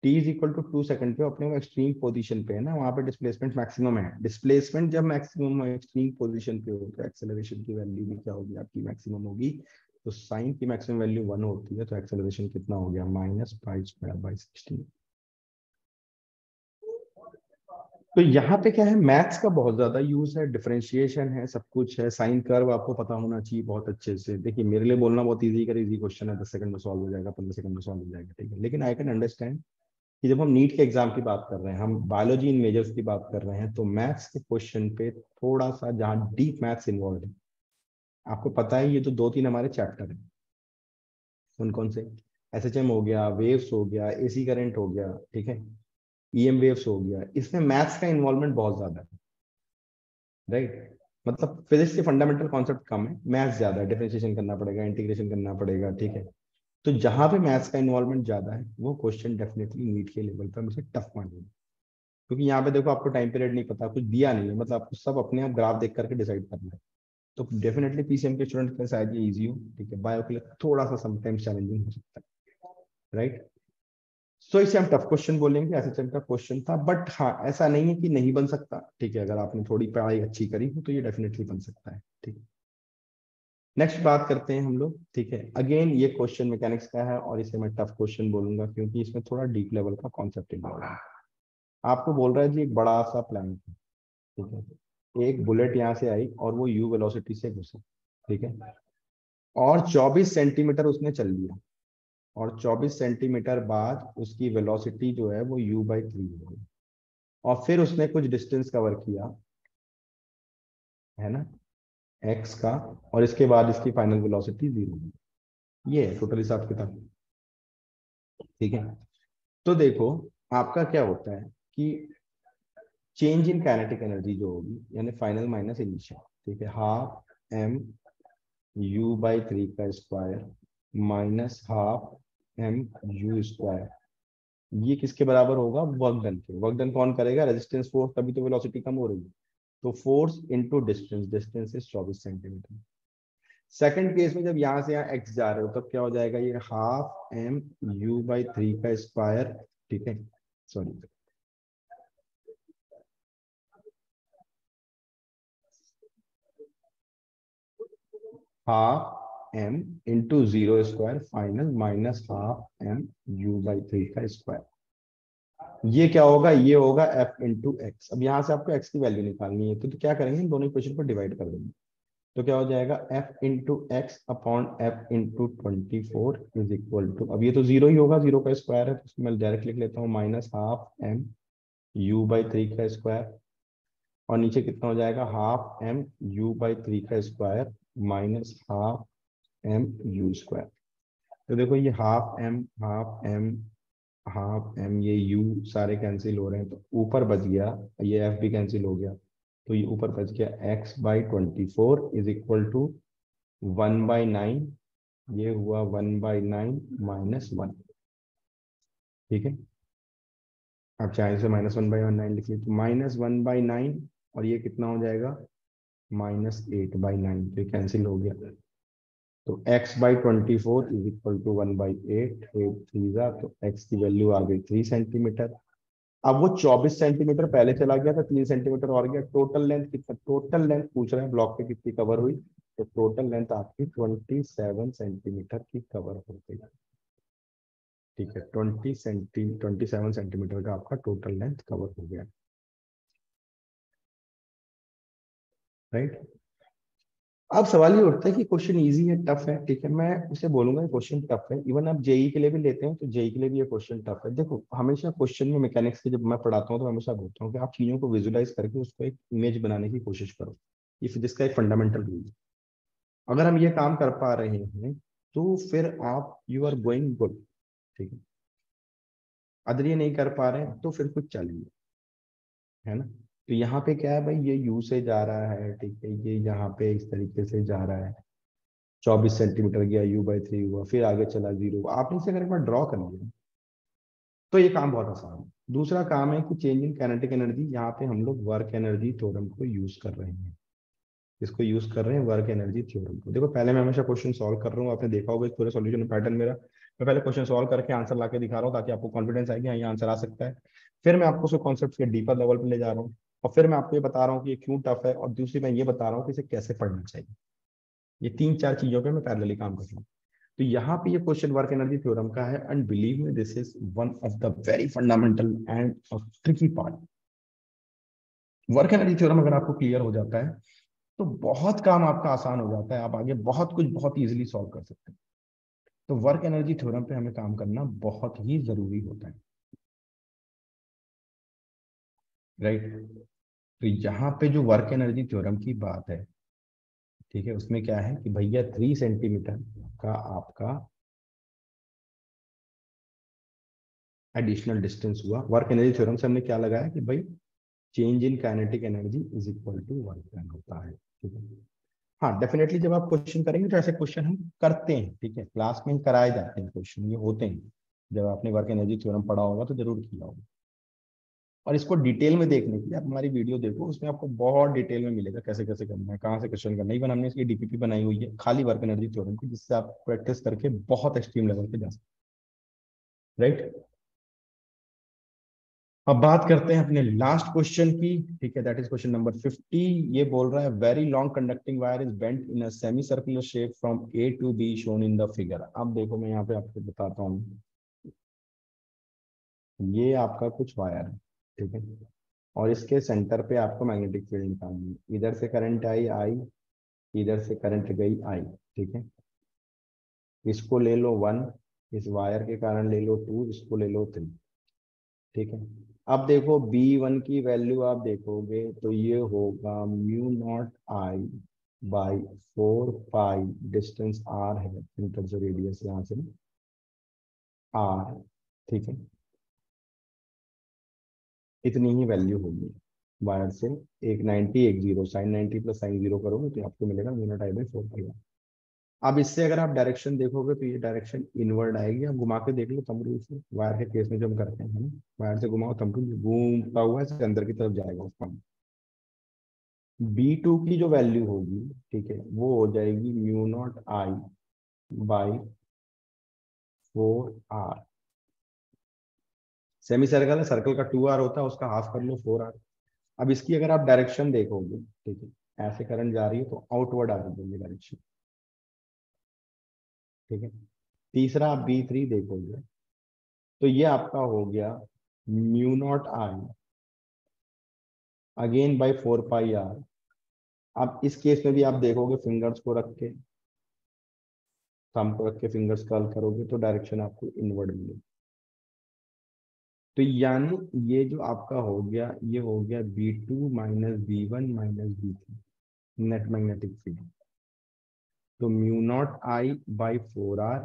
T is equal to 2 second पे अपने को एक्सट्रीम पोजीशन पे है ना, वहां पे डिस्प्लेसमेंट मैक्सिमम है। डिस्प्लेसमेंट जब मैक्सिमम है एक्सट्रीम पोजीशन पे हो, तो एक्सेलरेशन की वैल्यू भी क्या होगी आपकी, मैक्सिमम होगी। तो साइन की मैक्सिमम वैल्यू 1 होती है, तो एक्सेलरेशन कितना हो गया, -π²/16। तो यहाँ पे क्या है, मैथ्स का बहुत ज्यादा यूज है, डिफरेंशिएशन है, सब कुछ है, साइन कर्व आपको पता होना चाहिए बहुत अच्छे से। देखिए मेरे लिए बोलना बहुत इजी कर, इजी क्वेश्चन है, 10 सेकंड में सॉल्व हो जाएगा, 15 सेकंड में सॉल्व हो जाएगा, ठीक है। लेकिन आई कैन अंडरस्टैंड कि जब हम नीट के एग्जाम की बात कर रहे हैं, हम बायोलॉजी इन मेजर्स की बात कर रहे हैं, तो मैथ्स के क्वेश्चन पे थोड़ा सा जहाँ डीप मैथ्स इन्वॉल्व है, आपको पता है ये तो 2-3 हमारे चैप्टर है। कौन कौन से, एसएचएम हो गया, वेव्स हो गया, एसी करंट हो गया, ठीक है, ईएम वेव्स हो गया, इसमें मैथ्स का इन्वॉल्वमेंट बहुत ज्यादा है, राइट। मतलब फिजिक्स के फंडामेंटल कॉन्सेप्ट कम है, मैथ्स ज्यादा है, डिफरेंशिएशन करना पड़ेगा, इंटीग्रेशन करना पड़ेगा, ठीक है। तो जहां पे मैथ्स का इन्वॉल्वमेंट ज्यादा है वो क्वेश्चन डेफिनेटली नीट के लेवल पर मुझे टफ मानेगा, क्योंकि यहाँ पे देखो आपको टाइम पीरियड नहीं पता, कुछ दिया नहीं है, मतलब आपको सब अपने आप ग्राफ देख करके डिसाइड करना है। तो डेफिनेटली पीसीएम के स्टूडेंट के लिए शायद ये इजी हो, ठीक है, बायो के लिए थोड़ा सा समटाइम्स चैलेंजिंग हो सकता है, राइट। सो इसे हम टफ क्वेश्चन बोलेंगे, एसएचएम का क्वेश्चन था, बट हाँ ऐसा नहीं है कि नहीं बन सकता, ठीक है, अगर आपने थोड़ी पढ़ाई अच्छी करी हो तो ये डेफिनेटली बन सकता है, ठीक है। नेक्स्ट बात करते हैं हम लोग, ठीक है। अगेन ये क्वेश्चन मैकेनिक्स का है और इसे मैं टफ क्वेश्चन बोलूंगा क्योंकि इसमें थोड़ा डीप लेवल का कॉन्सेप्ट इन्वॉल्व है। आपको बोल रहा है जी एक बड़ा सा प्लैनेट है, ठीक है, एक बुलेट यहाँ से आई और वो यू वेलोसिटी से घुसी, ठीक है, और 24 सेंटीमीटर उसने चल लिया, और 24 सेंटीमीटर बाद उसकी वेलोसिटी जो है वो u/3 हो गई, और फिर उसने कुछ डिस्टेंस कवर किया, है ना, x का, और इसके बाद इसकी फाइनल वेलोसिटी 0 है। ये है टोटल हिसाब किताब, ठीक है। तो देखो आपका क्या होता है कि चेंज इन काइनेटिक एनर्जी जो होगी, यानी फाइनल माइनस इनिशियल, ठीक है, ½ m u/3 का square minus ½ M U square, ये किसके बराबर होगा? वर्क डन के। वर्क डन कौन करेगा? रेजिस्टेंस फोर्स, तभी तो वेलोसिटी कम हो रही है। तो force into distance, distance is 24 centimetre. Second case में जब यहाँ से यहाँ एक्स जा रहे हो तब क्या हो जाएगा? ये हाफ एम यू बाई 3 का स्क्वायर, ठीक है, sorry, half M into zero square final minus half M U by 3 का स्क्वायर। ये क्या होगा? ये होगा एफ इंटू एक्स। अब यहाँ से आपको एक्स की वैल्यू निकालनी है तो क्या करेंगे? इन दोनों इक्वेशन पर डिवाइड कर देंगे। तो क्या हो जाएगा? F into X upon F into 24 is equal to, अब ये तो जीरो ही होगा, जीरो का स्क्वायर है तो इसको मैं डायरेक्ट लिख लेता हूँ, minus half M U by 3 का स्क्वायर, और नीचे कितना हो जाएगा? हाफ एम यू बाई 3 का square minus half M U square. तो देखो ये हाफ एम ये यू सारे कैंसिल हो रहे हैं तो ऊपर बच गया, ये एफ भी कैंसिल हो गया, तो ये ऊपर बच गया X by 24 is equal to 1/9, ये हुआ 1/9 माइनस वन। ठीक है, आप चाहे से -1/9 लिख लीजिए, तो -1/9, और ये कितना हो जाएगा? -8/9, तो ये कैंसिल हो गया। तो x/24 इज इक्वल टू 1/8, 8 3 तो x की वैल्यू आ गई 3 सेंटीमीटर। अब वो 24 सेंटीमीटर पहले चला गया था, 3 सेंटीमीटर और गया। टोटल लेंथ कितना? टोटल लेंथ पूछ रहे हैं ब्लॉक पे कितनी कवर हुई, तो टोटल लेंथ आपकी 27 सेंटीमीटर की कवर हो गई। ठीक है, 27 सेंटीमीटर का आपका टोटल लेंथ कवर हो गया, राइट। अब सवाल ये उठता है कि क्वेश्चन इजी है, टफ है? ठीक है, मैं उसे बोलूंगा क्वेश्चन टफ है। इवन आप जेई के लिए भी लेते हैं तो जेई के लिए भी ये क्वेश्चन टफ है। देखो हमेशा क्वेश्चन में मैकेनिक्स के जब मैं पढ़ाता हूँ तो हमेशा बोलता हूँ कि आप चीजों को विजुलाइज करके उसको एक इमेज बनाने की कोशिश करो। ये फिजिक्स का एक फंडामेंटल रूल है। अगर हम ये काम कर पा रहे हैं तो फिर आप यू आर गोइंग गुड, ठीक है। अगर ये नहीं कर पा रहे हैं तो फिर कुछ चैलेंज है ना। तो यहाँ पे क्या है भाई, ये यू से जा रहा है, ठीक है, ये यहाँ पे इस तरीके से जा रहा है, 24 सेंटीमीटर गया, u/3 हुआ, फिर आगे चला जीरो। आपने इसे अगर एक बार ड्रॉ कर लिया तो ये काम बहुत आसान है। दूसरा काम है कि चेंज इन काइनेटिक एनर्जी, यहाँ पे हम लोग वर्क एनर्जी थ्योरम को यूज कर रहे हैं। इसको यूज कर रहे हैं वर्क एनर्जी थ्योरम को। देखो पहले मैं हमेशा क्वेश्चन सॉल्व कर रहा हूँ, आपने देखा होगा इस पूरे सॉल्यूशन पैटर्न मेरा। मैं पहले क्वेश्चन सॉल्व करके आंसर ला के दिखा रहा हूँ ताकि आपको कॉन्फिडेंस आए कि हाँ ये आंसर आ सकता है। फिर मैं आपको उसके कॉन्सेप्ट के डीपर लेवल पे ले जा रहा हूँ, और फिर मैं आपको ये बता रहा हूँ कि ये क्यों टफ है, और दूसरी मैं ये बता रहा हूँ कि इसे कैसे पढ़ना चाहिए। ये 3 4 चीजों पे मैं पैरेलली काम कर रहा हूँ। तो यहाँ पे ये क्वेश्चन वर्क एनर्जी थ्योरम का है, and believe me this is one of the very fundamental and tricky part. Work energy theorem अगर आपको क्लियर हो जाता है तो बहुत काम आपका आसान हो जाता है, आप आगे बहुत कुछ बहुत इजीली सॉल्व कर सकते हैं। तो वर्क एनर्जी थ्योरम पे हमें काम करना बहुत ही जरूरी होता है, राइट। तो यहाँ पे जो वर्क एनर्जी थ्योरम की बात है, ठीक है, उसमें क्या है कि भैया 3 सेंटीमीटर का आपका एडिशनल डिस्टेंस हुआ। वर्क एनर्जी थ्योरम से हमने क्या लगाया कि भाई change in kinetic energy is equal to work done होता है, ठीक है। हाँ डेफिनेटली जब आप क्वेश्चन करेंगे तो ऐसे क्वेश्चन हम करते हैं, ठीक है, क्लास में कराए जाते हैं क्वेश्चन, ये होते हैं। जब आपने वर्क एनर्जी थ्योरम पढ़ा होगा तो जरूर किया होगा। और इसको डिटेल में देखने के लिए आप हमारी वीडियो देखो, उसमें आपको बहुत डिटेल में मिलेगा कैसे कैसे करना है, कहाँ से क्वेश्चन करना है। इवन हमने इसकी डीपीपी बनाई हुई है खाली वर्क एनर्जी थ्योरम की, जिससे आप प्रैक्टिस करके बहुत एक्सट्रीम लेवल पे जा सकते हैं, राइट। अब बात करते हैं अपने लास्ट क्वेश्चन की, ठीक है, दैट इज क्वेश्चन नंबर 50। ये बोल रहा है very long conducting wire is bent in a semi circular shape from A to B shown in the figure. अब देखो मैं यहाँ पे आपको बताता हूँ, ये आपका कुछ वायर है, ठीक है, और इसके सेंटर पे आपको मैग्नेटिक फील्ड निकालनी है। इधर से करंट आई आई, इधर से करंट गई आई, ठीक है। इसको ले लो 1, इस वायर के कारण ले लो 2, इसको ले लो 3, ठीक है। अब देखो B1 की वैल्यू आप देखोगे तो ये होगा μ0I/4 पाई, डिस्टेंस r है, मीटर से रेडियस यहाँ से r, ठीक है। इतनी ही वैल्यू होगी वायर से, एक 90 एक 0, sin 90 प्लस sin 0 करोगे तो आपको मिलेगा μ0I/4 पाई। अब इससे अगर आप डायरेक्शन देखोगे तो ये डायरेक्शन इनवर्ड आएगी। आप घुमा के देख लो तमरू से, वायर के केस में जो हम करते हैं ना, वायर से घुमाओ तमरू घूमता हुआ ऐसे अंदर की तरफ जाएगा उसका। B2 की जो वैल्यू होगी, ठीक है, वो हो जाएगी mu naught I by 4R। Semi circle है, सर्कल का 2R होता है, उसका हाफ कर लो 4R। अब इसकी अगर आप डायरेक्शन देखोगे, ठीक है, ऐसे करंट जा रही है तो आउटवर्ड आ रही है ये डायरेक्शन, ठीक है। तीसरा आप B3 देखोगे तो ये आपका हो गया mu naught I again by 4 pi R। अब इस केस में भी आप देखोगे फिंगर्स को रख के, थंब को रख के फिंगर्स कर्ल करोगे तो डायरेक्शन आपको इनवर्ड मिलेगी। तो यानी ये जो आपका हो गया, ये हो गया B2 minus B1 minus B3 net magnetic field. तो mu naught I by 4R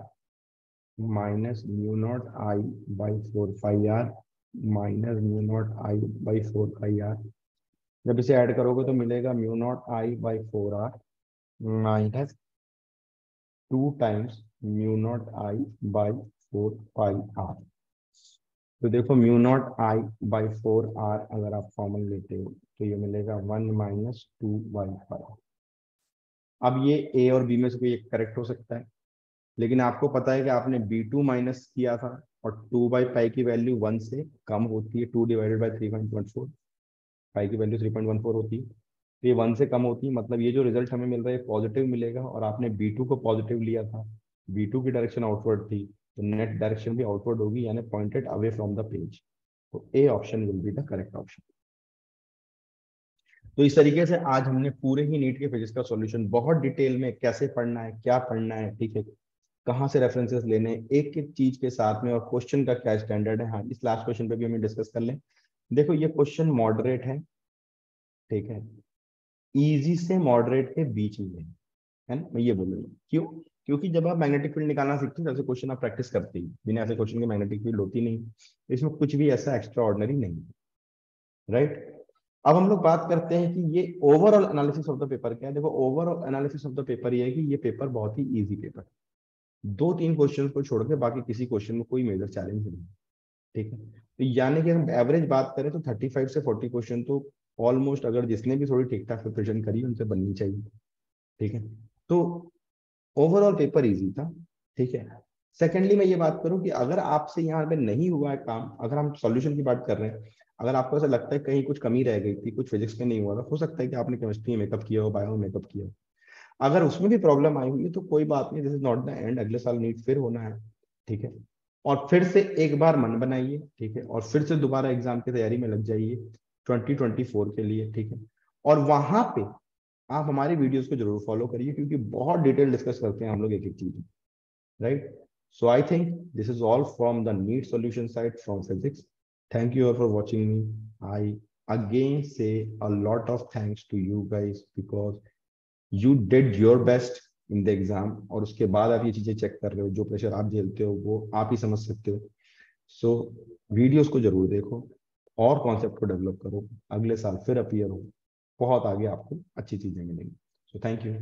minus mu naught I by 4 pi R minus mu naught I by 4 pi R। जब इसे ऐड करोगे तो मिलेगा mu naught I by 4R minus 2 times mu naught I by 4 pi R। तो देखो mu naught I by 4R अगर आप common लेते हो तो ये मिलेगा 1 माइनस 2/5। अब ये ए और बी में से कोई एक करेक्ट हो सकता है, लेकिन आपको पता है कि आपने B2 माइनस किया था और 2/पाई की वैल्यू 1 से कम होती है। 2 डिवाइडेड बाई 3.14, पाई की वैल्यू 3.14 होती है, तो ये 1 से कम होती है। मतलब ये जो रिजल्ट हमें मिल रहा है पॉजिटिव मिलेगा, और आपने B2 को पॉजिटिव लिया था, B2 की डायरेक्शन आउटवर्ड थी, तो नेट डायरेक्शन भी आउटवर्ड होगी, यानी pointed away from the page. तो A option will be the correct option. तो इस तरीके से आज हमने पूरे ही नीट के फिजिक्स का सॉल्यूशन बहुत डिटेल में कैसे पढ़ना है, क्या पढ़ना है, ठीक है, कहाँ से रेफरेंसेस लेने हैं, एक एक चीज के साथ में, और क्वेश्चन का क्या स्टैंडर्ड है। हाँ, इस लास्ट क्वेश्चन पे भी हमें डिस्कस कर लें। देखो ये क्वेश्चन मॉडरेट है, ठीक है, इजी से मॉडरेट के बीच में है ना, मैं ये बोलूंगा। क्यों? क्योंकि जब आप मैग्नेटिक फील्ड निकालना सीखते हैं, ऐसे क्वेश्चन आप प्रैक्टिस करते ही, बिना ऐसे क्वेश्चन के मैग्नेटिक फील्ड होती नहीं, इसमें कुछ भी ऐसा एक्स्ट्रा ऑर्डिनरी नहीं, राइट। अब हम लोग बात करते हैं कि ये overall analysis of the paper क्या है। देखो overall analysis of the paper ये है कि ये पेपर बहुत ही इजी पेपर है, 2-3 क्वेश्चन को छोड़ के बाकी किसी क्वेश्चन में कोई मेजर चैलेंज नहीं, ठीक है। तो यानी कि हम एवरेज बात करें तो 35 से 40 क्वेश्चन तो ऑलमोस्ट, अगर जिसने भी थोड़ी ठीक ठाक प्रिपरेशन करी उनसे बननी चाहिए, ठीक है। तो ओवरऑल पेपर इजी था, ठीक है। सेकेंडली मैं ये बात करूं कि अगर आपसे यहाँ पे नहीं हुआ है काम, अगर हम सॉल्यूशन की बात कर रहे हैं, अगर आपको ऐसा लगता है कहीं कुछ कमी रह गई थी, कुछ फिजिक्स में नहीं हुआ था, हो सकता है कि आपने केमिस्ट्री में मेकअप किया हो, बायो में मेकअप किया हो, अगर उसमें भी प्रॉब्लम आई हुई है तो कोई बात नहीं, this is not the end. अगले साल नीट फिर होना है, ठीक है, और फिर से एक बार मन बनाइए, ठीक है, और फिर से दोबारा एग्जाम की तैयारी में लग जाइए 2024 के लिए, ठीक है। और वहां पे आप हमारी वीडियोस को जरूर फॉलो करिए, क्योंकि बहुत डिटेल डिस्कस करते हैं हम लोग एक एक चीज, right. So I think this is all from the NEET solution side from physics. Thank you for watching me. I again say a lot of thanks to you guys because you did your best in the exam, और उसके बाद आप ये चीजें check कर रहे हो, जो प्रेशर आप झेलते हो वो आप ही समझ सकते हो। सो वीडियोस को जरूर देखो और कॉन्सेप्ट को डेवलप करो, अगले साल फिर अपीयर हो, बहुत आगे आपको अच्छी चीजें मिलेंगी। So thank you.